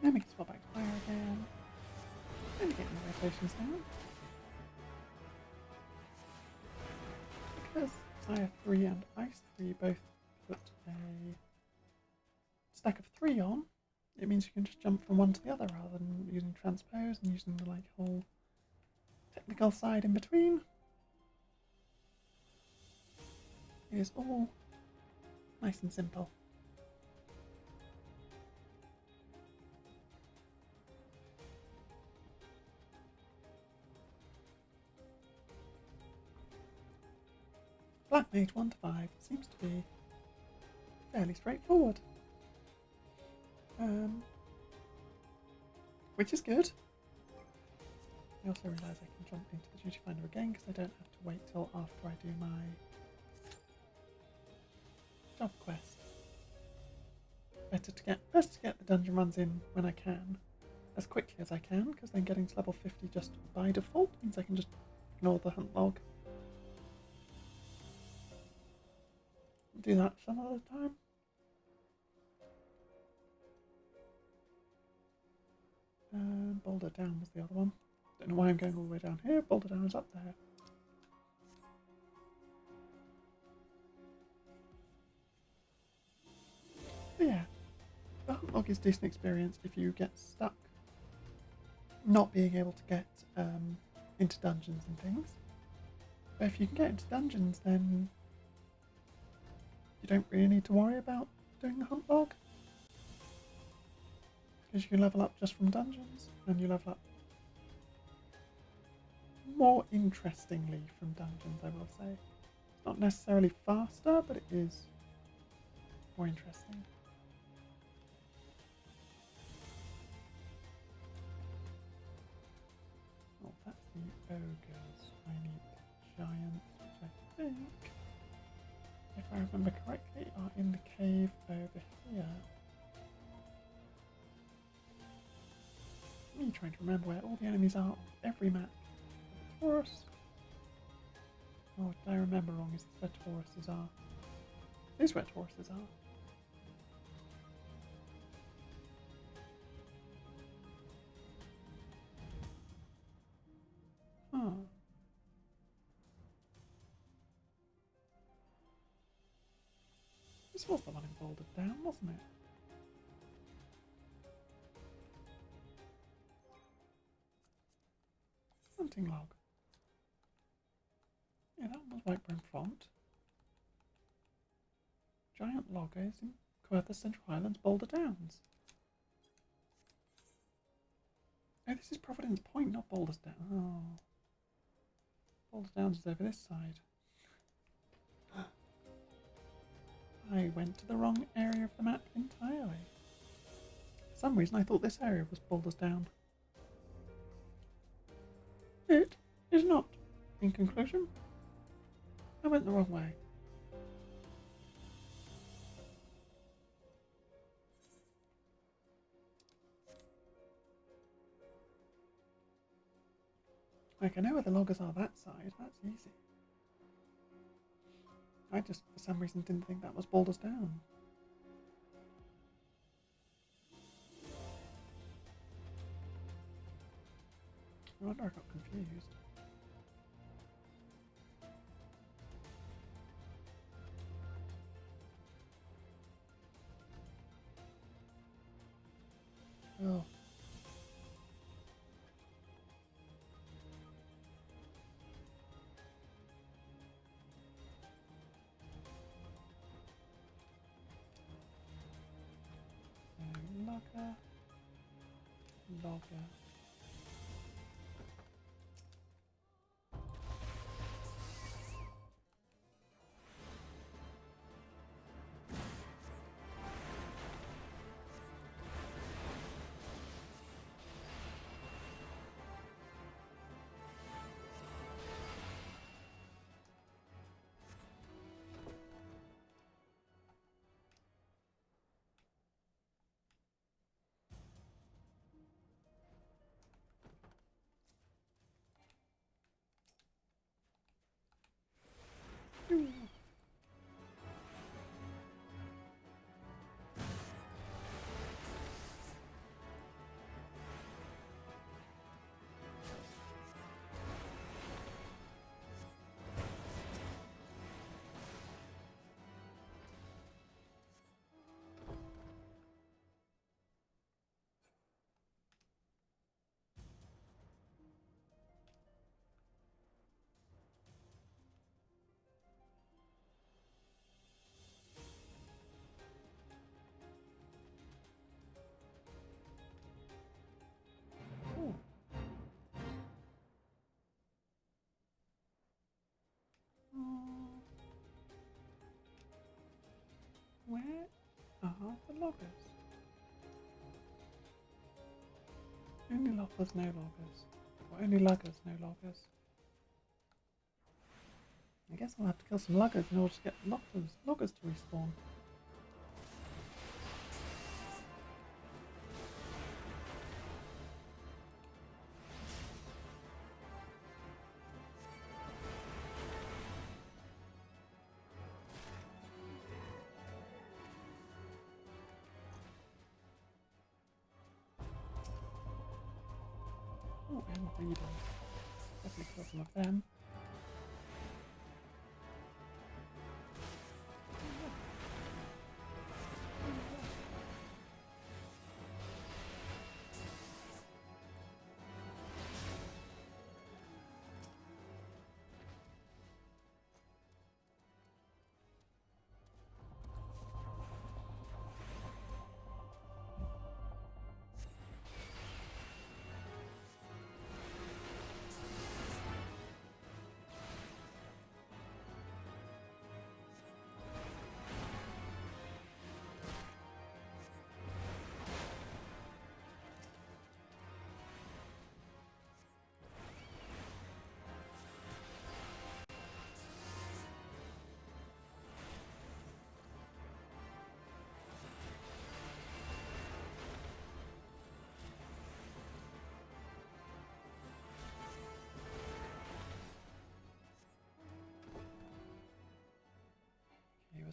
Then we can swap back to fire again. And get my rotations down. Because fire 3 and ice 3 both put a stack of 3 on, it means you can just jump from one to the other rather than using transpose and using the whole technical side in between. It is all nice and simple. Black Mage 1 to 5 seems to be fairly straightforward. Which is good. I also realise I can jump into the duty finder again because I don't have to wait till after I do my job quest. Better to get the dungeon runs in when I can, as quickly as I can, because then getting to level 50 just by default means I can just ignore the hunt log. Do that some other time. Boulder Down was the other one. Don't know why I'm going all the way down here. Boulder Down is up there. But yeah, the hunt log is a decent experience if you get stuck not being able to get into dungeons and things. But if you can get into dungeons, then you don't really need to worry about doing the hunt log. Because you can level up just from dungeons, and you level up more interestingly from dungeons, I will say. It's not necessarily faster, but it is more interesting. think, if I remember correctly, are in the cave over here. Me trying to remember where all the enemies are on every map. Taurus. Oh, did I remember wrong? Is this where Tauruses are? This is where Tauruses are. Huh. This was the one in Boulder Down, wasn't it? Hunting log. Yeah, that was Whiteburn Font. Giant loggers in Querthus Central Highlands, Boulder Downs. Oh, this is Providence Point, not Boulder Downs. Oh. Boulder Downs is over this side. I went to the wrong area of the map entirely. For some reason I thought this area was Boulder's Down. It is not. In conclusion, I went the wrong way. Like, I know where the loggers are that side, that's easy. I just, for some reason, didn't think that was Boulder's Down. I wonder I got confused. Oh. Logger. Logger. Where are the loggers? Only loggers, no loggers. Or only luggers, no loggers. I guess I'll have to kill some luggers in order to get loggers to respawn. Oh, and breeders. Definitely kill some of them.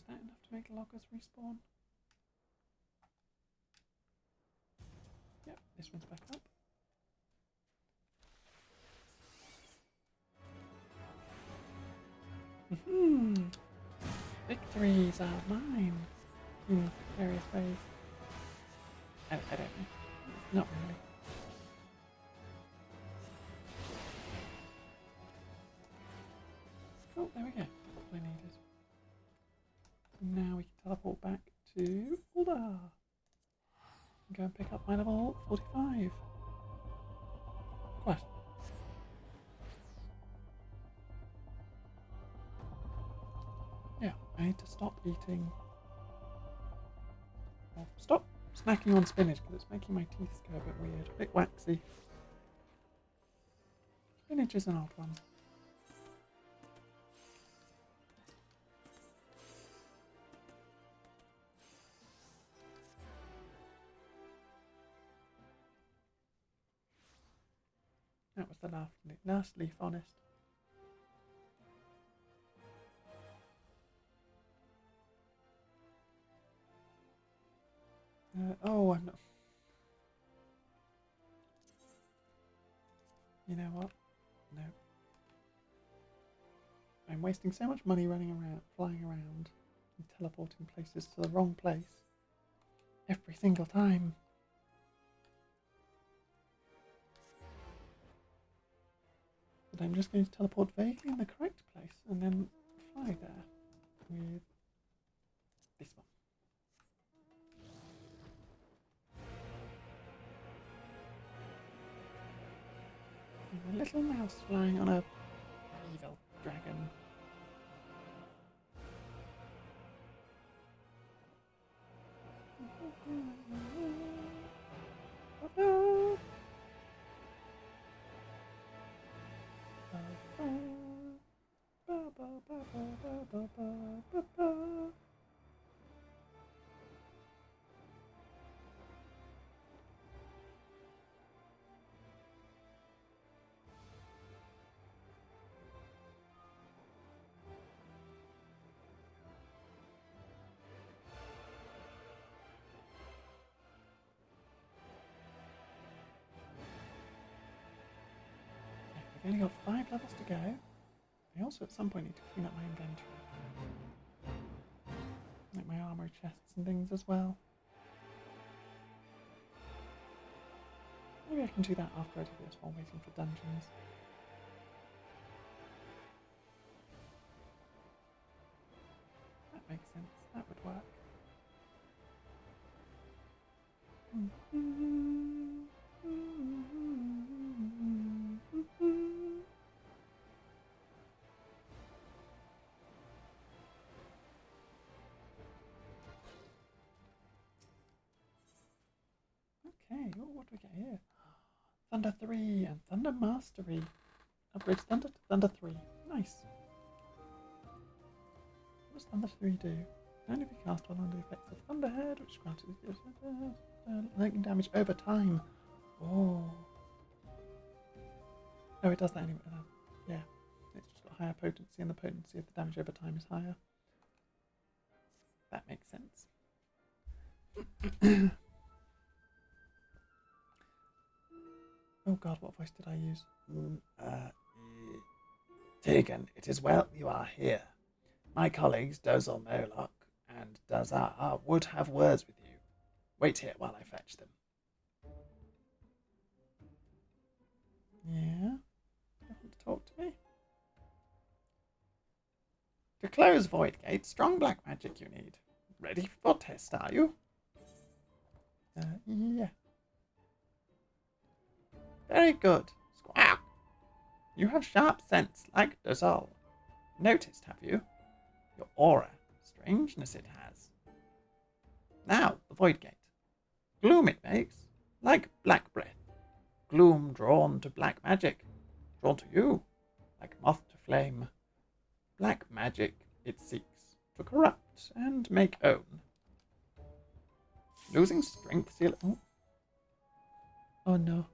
that enough to make the loggers respawn? Yep, this one's back up. Victories are mine in various ways. I don't know. Not really. Oh, there we go. That's what I needed. Now we can teleport back to Ulda. Go and pick up my level 45. What? Yeah, I need to stop eating. Well, stop snacking on spinach because it's making my teeth go a bit weird, a bit waxy. Spinach is an old one. That was the last leaf, honest. Oh, I'm not. You know what? No. I'm wasting so much money running around, flying around, and teleporting places to the wrong place every single time. But I'm just going to teleport vaguely in the correct place and then fly there with this one. And a little mouse flying on a evil dragon. I've only got 5 levels to go. I also at some point need to clean up my inventory. Like my armor chests and things as well. Maybe I can do that after I do this while waiting for dungeons. That makes sense. That would work. Okay, what do we get here? Thunder 3 and Thunder Mastery. Upgrades Thunder to Thunder 3. Nice. What does Thunder 3 do? Only be cast while under the effects of Thunderhead, which grants lightning damage over time. Oh. Oh, it does that anyway. Yeah. It's just got higher potency, and the potency of the damage over time is higher. That makes sense. Oh god, what voice did I use? Tegan, it is well you are here. My colleagues, Dozal Moloch and Dazar, would have words with you. Wait here while I fetch them. Yeah? You want to talk to me? To close Void Gate, strong black magic you need. Ready for test, are you? Yeah. Very good. Squawk. You have sharp sense, like Dozal. Noticed, have you? Your aura. Strangeness it has. Now, the Void Gate. Gloom it makes, like black breath. Gloom drawn to black magic. Drawn to you, like moth to flame. Black magic it seeks to corrupt and make own. Losing strength, seal it. Oh no.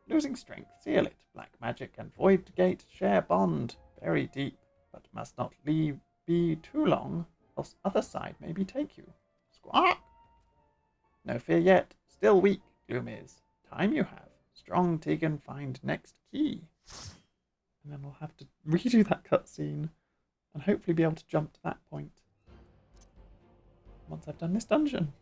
Losing strength, seal it. Black magic and Void Gate share bond, very deep, but must not be be too long, else other side maybe take you. Squawk! No fear yet. Still weak, Gloom is. Time you have. Strong Tegan find next key. And then we'll have to redo that cutscene and hopefully be able to jump to that point once I've done this dungeon.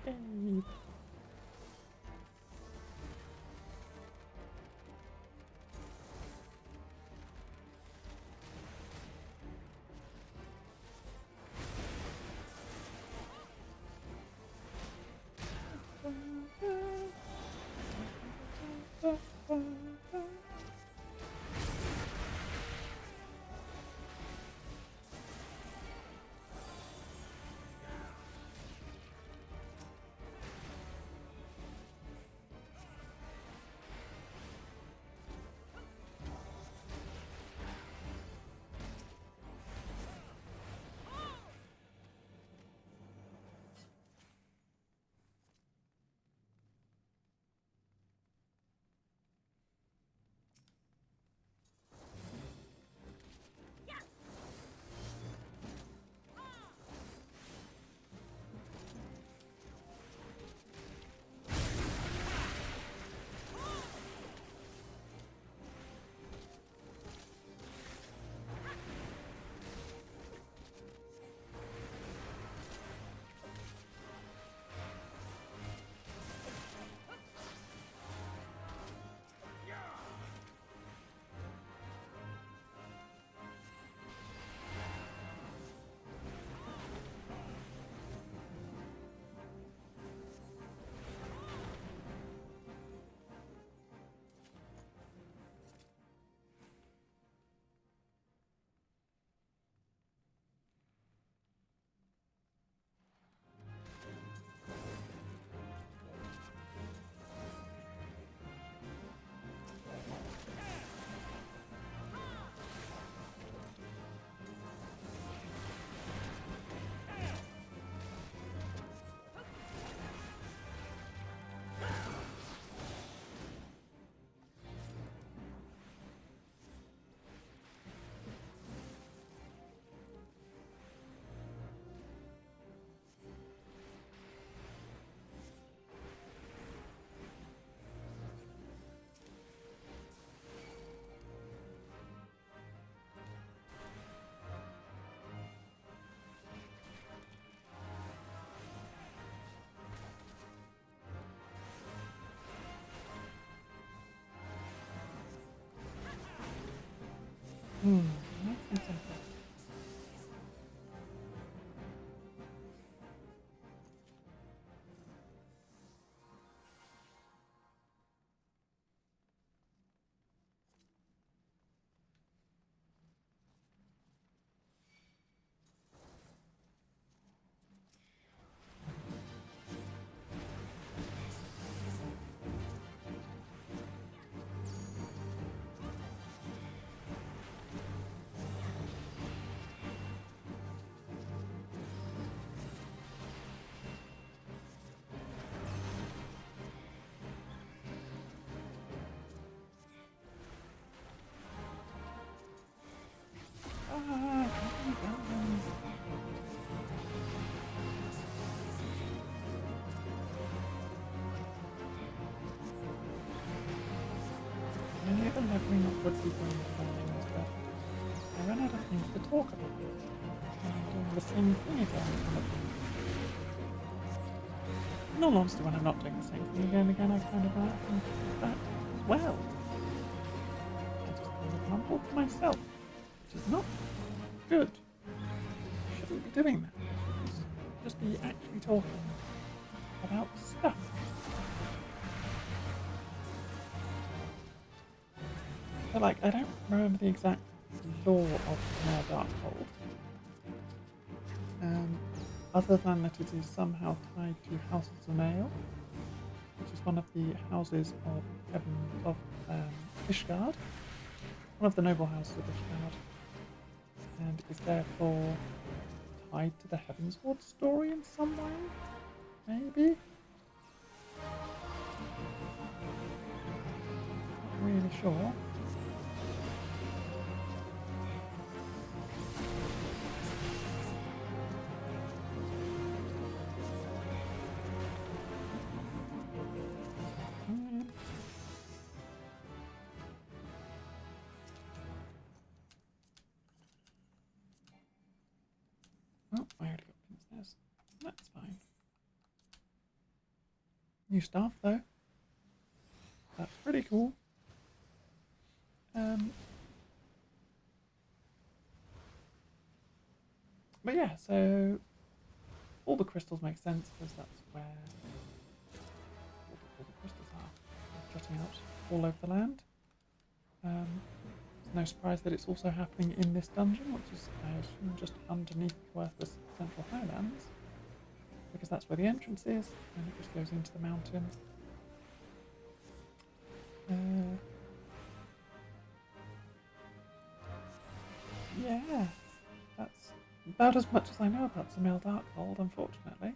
Yay. Nice and simple. I knew the leveling up would be going to things, but I ran out of things to talk about. I'm doing the same thing again. In all honesty, when I'm not doing the same thing again, I kind of laugh and do that as well. I just kind of mumble to myself, which is not good. I shouldn't be doing that. I should just be actually talking about stuff. So, like, I don't remember the exact lore of Mare Darkhold, other than that it is somehow tied to House of Zamael, which is one of the houses of Heaven of Ishgard, one of the noble houses of Ishgard, and is therefore tied to the Heavensward story in some way, maybe? Not really sure. Oh, I already got pince. That's fine. New staff though. That's pretty cool. But yeah, so all the crystals make sense because that's where all the crystals are jutting out all over the land. It's no surprise that it's also happening in this dungeon, which is, I assume, just underneath Werther's Central Highlands, because that's where the entrance is, and it just goes into the mountain. Yeah, that's about as much as I know about Zemel Darkhold, unfortunately.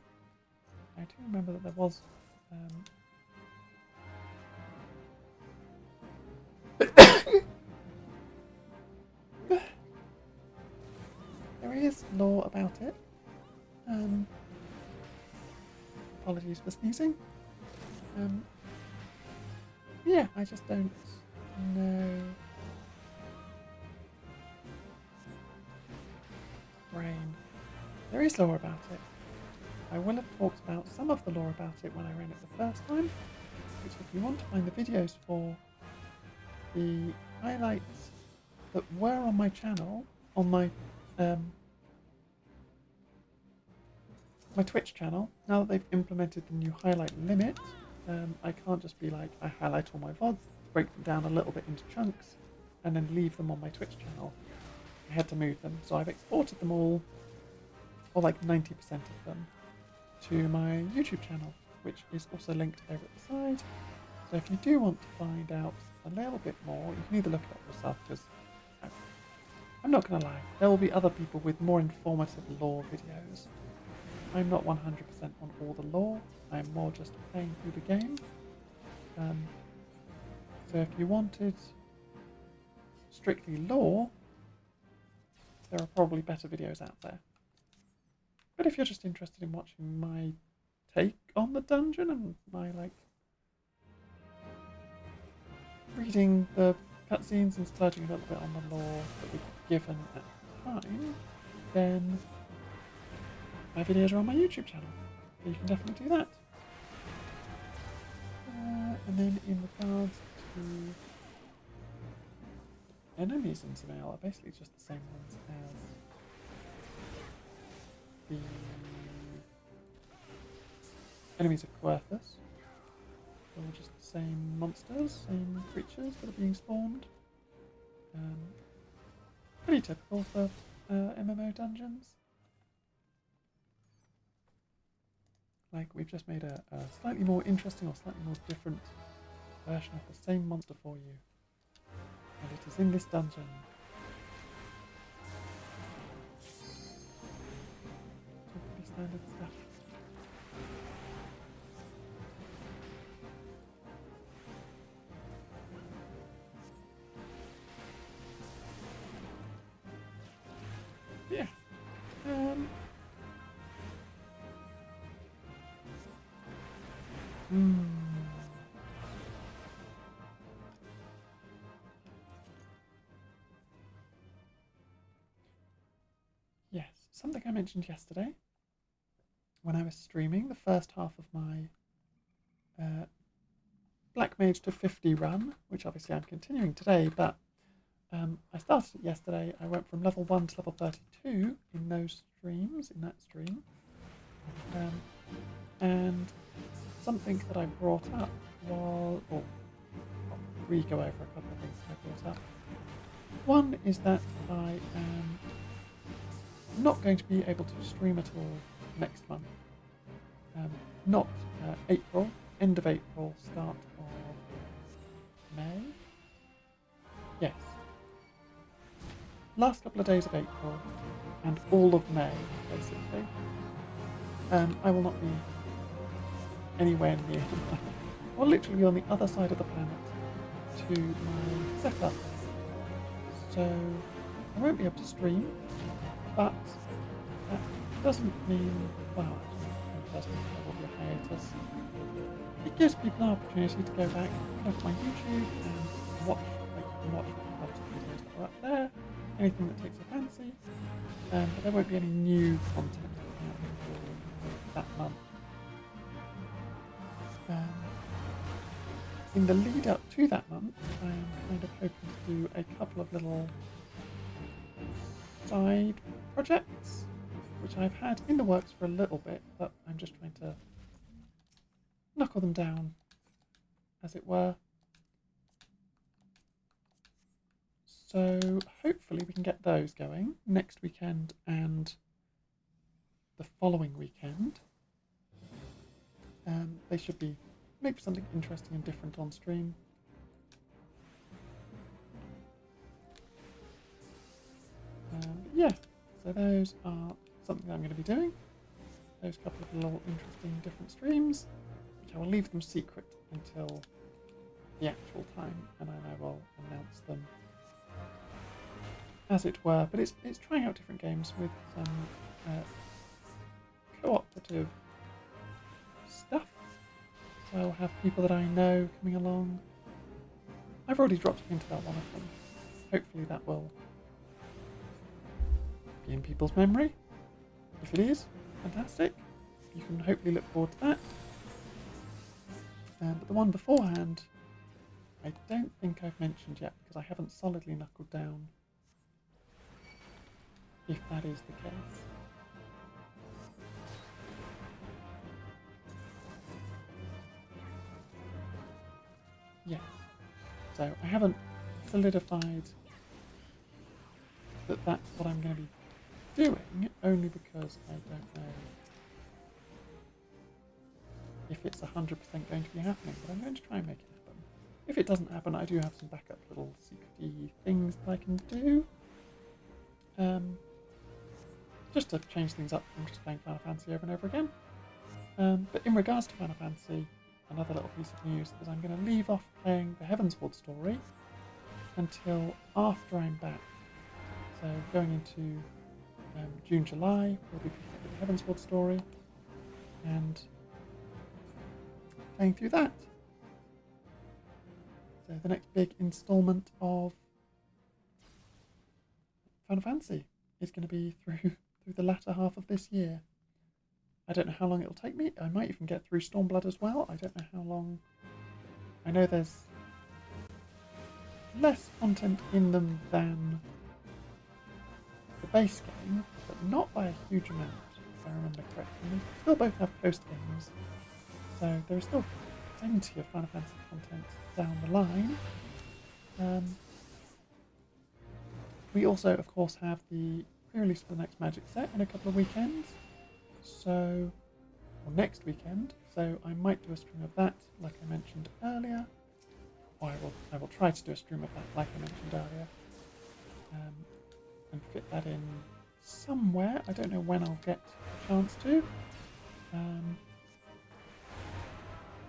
I do remember that there was there is lore about it. Apologies for sneezing. Yeah, I just don't know. Brain. There is lore about it. I will have talked about some of the lore about it when I ran it the first time, which if you want to find the videos for the highlights that were on my channel, on my my Twitch channel, now that they've implemented the new highlight limit, I can't just be like, I highlight all my VODs, break them down a little bit into chunks, and then leave them on my Twitch channel. I had to move them, so I've exported them all, or like 90% of them, to my YouTube channel, which is also linked over at the side. So if you do want to find out a little bit more, you can either look it up yourself, because I'm not going to lie, there will be other people with more informative lore videos. I'm not 100% on all the lore, I'm more just playing through the game. So if you wanted strictly lore, there are probably better videos out there. But if you're just interested in watching my take on the dungeon and my, like, reading the cutscenes and splurging a little bit on the lore that we've given at the time, then my videos are on my YouTube channel, so you can definitely do that. And then in regards to enemies in Zemel, are basically just the same ones as the enemies of Coerthus. They're all just the same monsters, same creatures that are being spawned. Pretty typical for MMO dungeons. Like, we've just made a slightly more interesting or slightly more different version of the same monster for you. And it is in this dungeon. Pretty standard stuff. Yeah. Yes, something I mentioned yesterday when I was streaming the first half of my Black Mage to 50 run, which obviously I'm continuing today, but I started it yesterday. I went from level 1 to level 32 in those streams, in that stream. And something that I brought up was, or I'll go over a couple of things that I brought up. One is that I am not going to be able to stream at all next month. Not April, end of April, start of May. Yes. last couple of days of April and all of May, basically. I will not be anywhere near or literally be on the other side of the planet to my setup. So I won't be able to stream, but that doesn't mean, well, actually, it does mean there will be a hiatus. It gives people an opportunity to go back, look at my YouTube and watch, like you can watch lots of videos that are up there, anything that takes a fancy, but there won't be any new content coming out for that month. In the lead up to that month, I am kind of hoping to do a couple of little side projects, which I've had in the works for a little bit, but I'm just trying to knuckle them down, as it were. So hopefully we can get those going next weekend and the following weekend. They should be maybe something interesting and different on stream. Yeah, so those are something I'm going to be doing. Those couple of little interesting different streams, which I will leave them secret until the actual time, and then I will announce them, as it were. But it's trying out different games with some cooperative stuff. So I'll have people that I know coming along. I've already dropped into that one of them. Hopefully that will be in people's memory. If it is, fantastic. You can hopefully look forward to that. But the one beforehand, I don't think I've mentioned yet because I haven't solidly knuckled down if that is the case. Yeah. So I haven't solidified that that's what I'm going to be doing, only because I don't know if it's 100% going to be happening, but I'm going to try and make it happen. If it doesn't happen, I do have some backup little secret-y things that I can do. Just to change things up from just playing Final Fantasy over and over again. But in regards to Final Fantasy, another little piece of news is I'm going to leave off playing the Heavensward story until after I'm back. So going into June, July, we'll be picking up the Heavensward story and playing through that. So the next big instalment of Final Fantasy is going to be through the latter half of this year. I don't know how long it'll take me. I might even get through Stormblood as well. I don't know how long. I know there's less content in them than the base game, but not by a huge amount, if I remember correctly. They still both have post games, so there is still plenty of Final Fantasy content down the line. We also, of course, have the pre-release for the next Magic set in a couple of weekends. So, or next weekend, so I might do a stream of that, like I mentioned earlier. Or I will try to do a stream of that, like I mentioned earlier, and fit that in somewhere. I don't know when I'll get a chance to,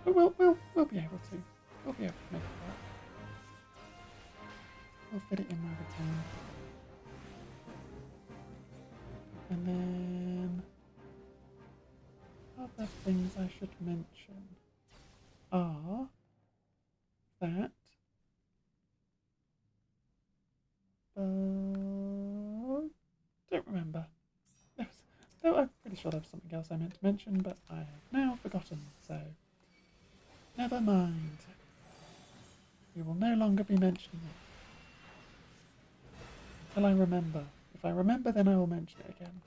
but we'll be able to. We'll be able to make it work. We'll fit it in where we can. And then other things I should mention are that don't remember. I'm pretty sure there was something else I meant to mention, but I have now forgotten, so never mind. We will no longer be mentioning it until I remember. If I remember, then I will mention it again.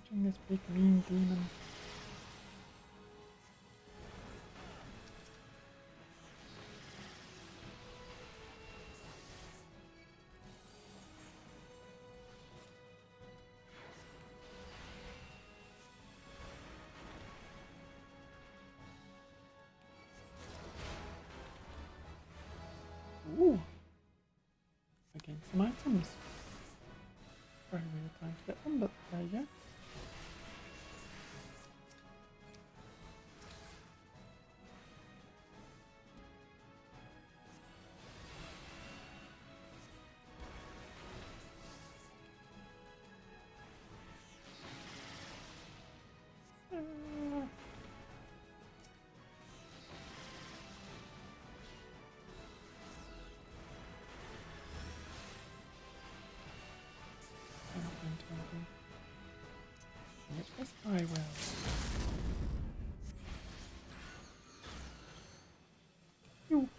watching this big mean demon. Ooh. I gained some items. Very weird time to get them, but there you go. In which case I will. You.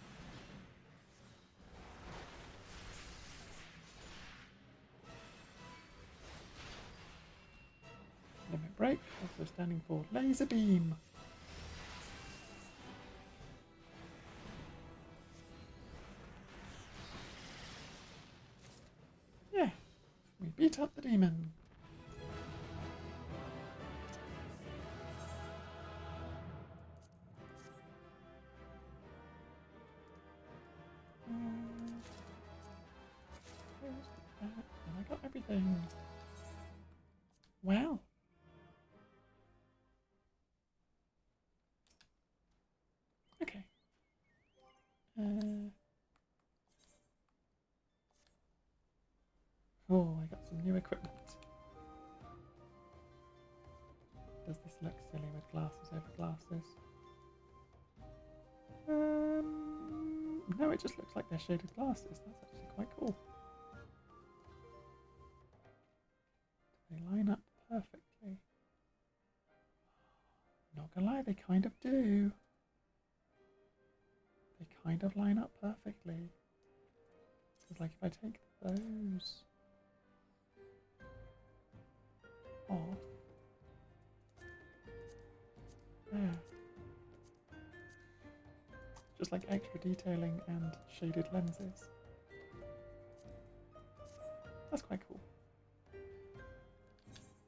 Limit break, also standing for laser beam. Yeah, we beat up the demon. And I got everything. Wow. Okay. Oh, I got some new equipment. Does this look silly with glasses over glasses? No, it just looks like they're shaded glasses. That's actually quite cool. They line up perfectly. Not gonna lie, they kind of do. They kind of line up perfectly. It's like if I take those off, there. Just like extra detailing and shaded lenses. That's quite cool.